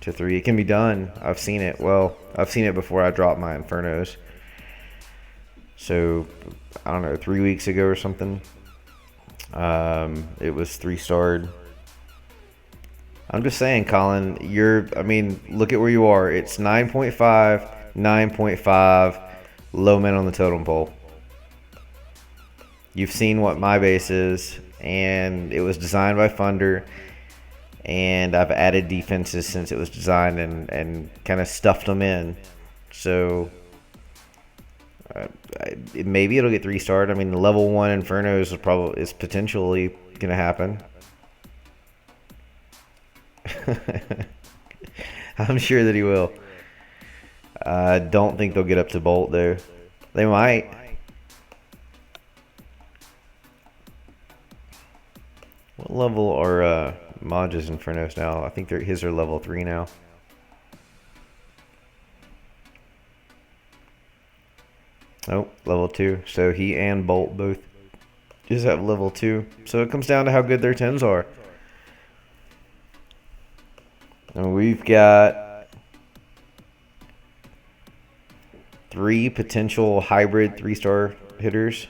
3. It can be done. I've seen it. Well, I've seen it before I dropped my Infernos. So, I don't know, 3 weeks ago or something. It was 3-starred. I'm just saying, Colin, look at where you are. It's 9.5, 9.5, low men on the totem pole. You've seen what my base is, and it was designed by Funder, and I've added defenses since it was designed and kind of stuffed them in. So maybe it'll get 3-starred. I mean, the level 1 Infernos is potentially going to happen. I'm sure that he will. I don't think they'll get up to Bolt, though. They might. What level are Maj's Infernos now? I think his are level 3 now. Oh, level 2. So he and Bolt both just have level 2. So it comes down to how good their 10s are. And we've got 3 potential hybrid 3-star hitters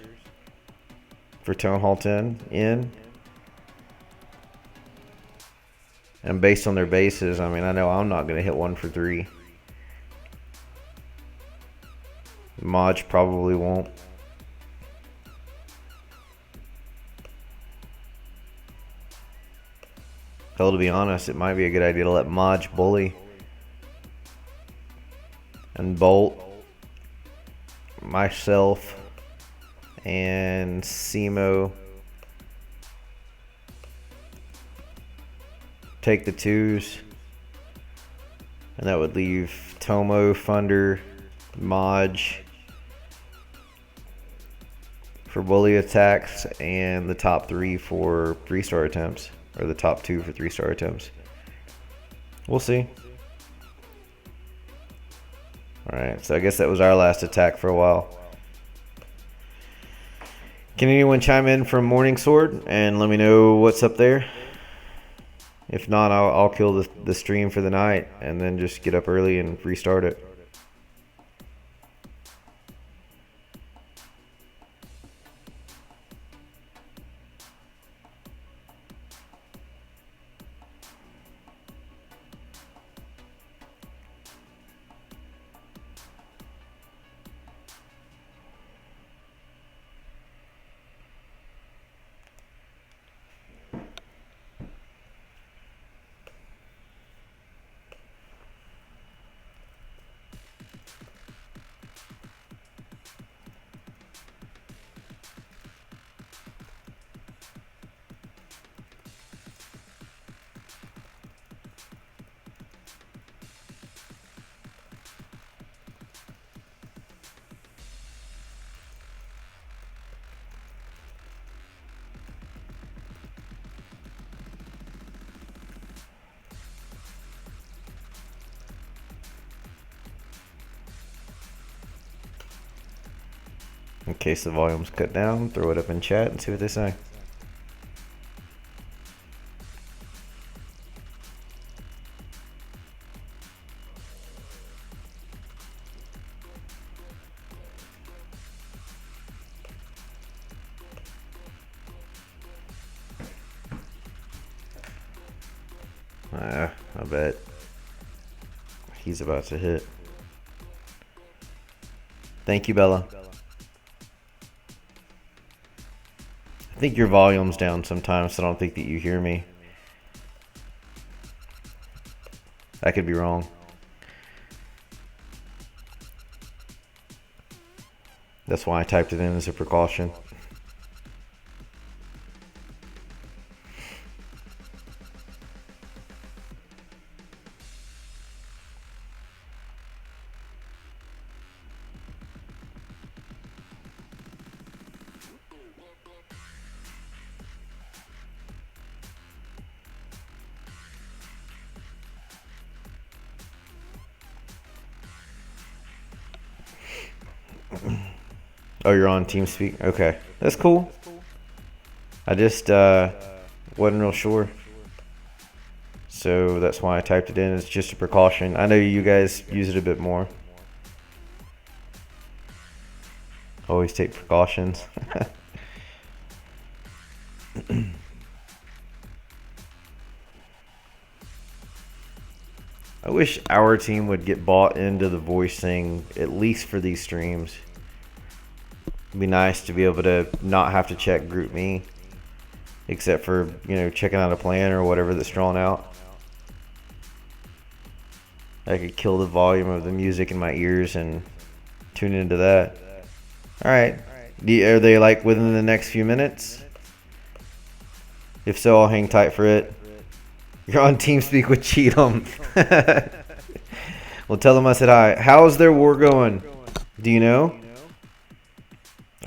for Town Hall 10 in. And based on their bases, I mean, I know I'm not going to hit one for 3. Maj probably won't. Hell, to be honest, it might be a good idea to let Maj bully. And Bolt, myself, and Simo take the 2s. And that would leave Tomo, Funder, Maj for bully attacks, and the top 3 for 3-star attempts. Or the top 2 for 3-star attempts. We'll see. Alright, so I guess that was our last attack for a while. Can anyone chime in from Morningsword and let me know what's up there? If not, I'll kill the stream for the night and then just get up early and restart it. In case the volume's cut down, throw it up in chat and see what they say. I bet he's about to hit. Thank you, Bella. I think your volume's down sometimes, so I don't think that you hear me. I could be wrong. That's why I typed it in as a precaution. Oh, you're on TeamSpeak? Okay. That's cool. I just wasn't real sure. So that's why I typed it in. It's just a precaution. I know you guys use it a bit more. Always take precautions. I wish our team would get bought into the voice thing, at least for these streams. It'd be nice to be able to not have to check group me, except for, you know, checking out a plan or whatever that's drawn out. I could kill the volume of the music in my ears and tune into that. Alright. Are they like within the next few minutes? If so, I'll hang tight for it. You're on TeamSpeak with Cheatham. Well, tell them I said hi. How's their war going? Do you know?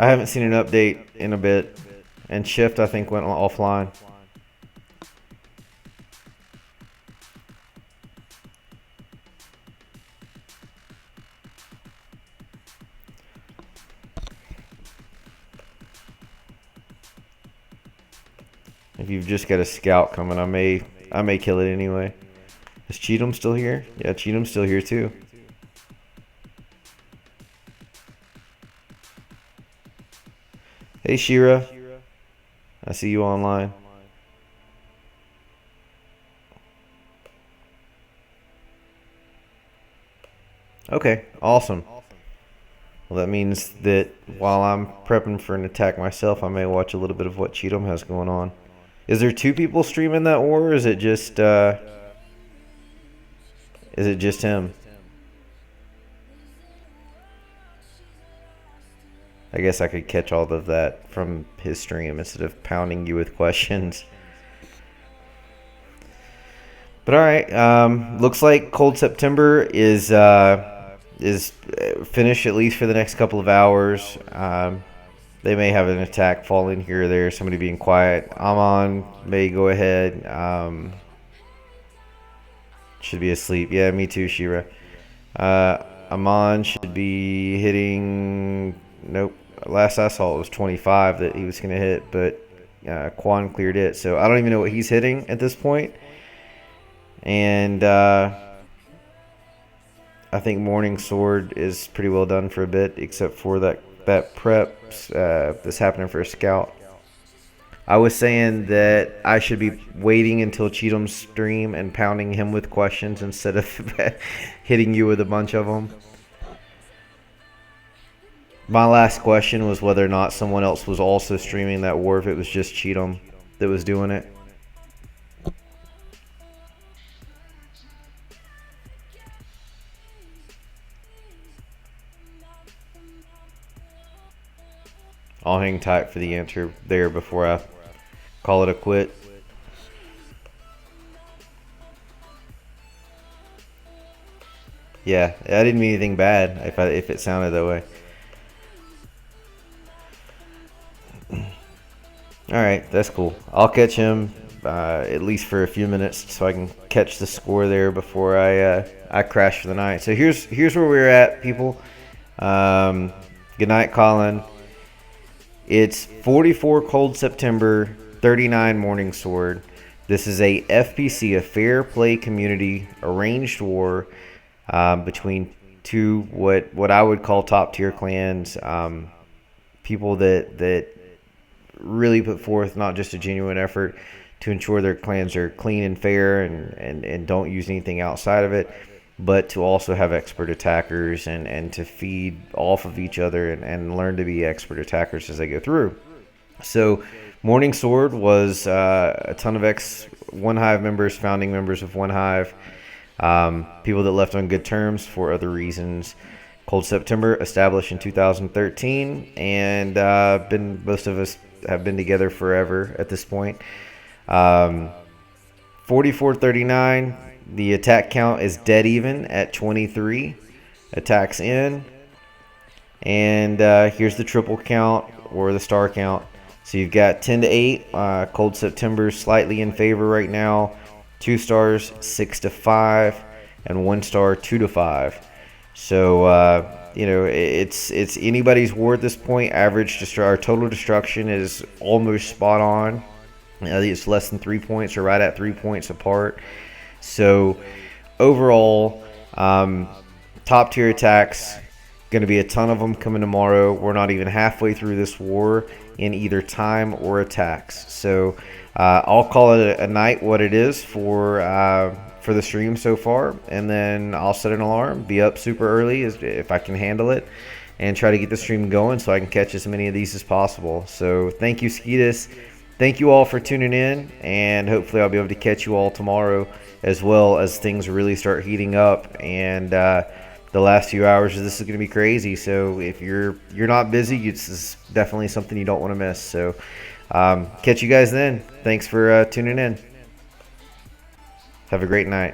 I haven't seen an update in a bit. And Shift, I think, went offline. If you've just got a scout coming, I may kill it anyway. Is Cheatham still here? Yeah, Cheatham's still here too. Hey Shira, I see you online. Okay, awesome. Well, that means that while I'm prepping for an attack myself, I may watch a little bit of what Cheatham has going on. Is there two people streaming that war, or is it just him? I guess I could catch all of that from his stream instead of pounding you with questions. But all right, looks like Cold September is finished, at least for the next couple of hours. They may have an attack fall in here or there, somebody being quiet. Amon may go ahead. Should be asleep. Yeah, me too, Shira. Amon should be hitting... Nope. Last I saw it was 25 that he was going to hit, but Quan cleared it. So I don't even know what he's hitting at this point. And I think Morning Sword is pretty well done for a bit, except for that prep that's happening for a scout. I was saying that I should be waiting until Cheatham's stream and pounding him with questions instead of hitting you with a bunch of them. My last question was whether or not someone else was also streaming that war, if it was just Cheatham that was doing it. I'll hang tight for the answer there before I call it a quit. Yeah, I didn't mean anything bad if it sounded that way. All right, that's cool. I'll catch him at least for a few minutes so I can catch the score there before I crash for the night. So here's where we're at, people. Good night, Colin. It's 44 Cold September, 39 Morning Sword. This is a FPC, a Fair Play Community arranged war between two what I would call top tier clans. People that really put forth not just a genuine effort to ensure their clans are clean and fair and don't use anything outside of it, but to also have expert attackers and to feed off of each other and learn to be expert attackers as they go through. So Morning Sword was a ton of One Hive members, founding members of One Hive, people that left on good terms for other reasons. Cold September, established in 2013, and most of us have been together forever at this point. 4439, the attack count is dead even at 23 attacks in. And here's the triple count or the star count. So you've got 10 to 8. Cold September slightly in favor right now. 2 stars, 6 to 5, and 1 star, 2 to 5. So it's anybody's war at this point. Our total destruction is almost spot on. I think it's less than 3 points or right at 3 points apart. So overall, top tier attacks, going to be a ton of them coming tomorrow. We're not even halfway through this war in either time or attacks. So I'll call it a night what it is for the stream so far, and then I'll set an alarm, be up super early if I can handle it, and try to get the stream going so I can catch as many of these as possible. So thank you, Skeetus. Thank you all for tuning in, and hopefully I'll be able to catch you all tomorrow as well as things really start heating up. And the last few hours of this is going to be crazy. So if you're not busy, this is definitely something you don't want to miss. So catch you guys then. Thanks for tuning in. Have a great night.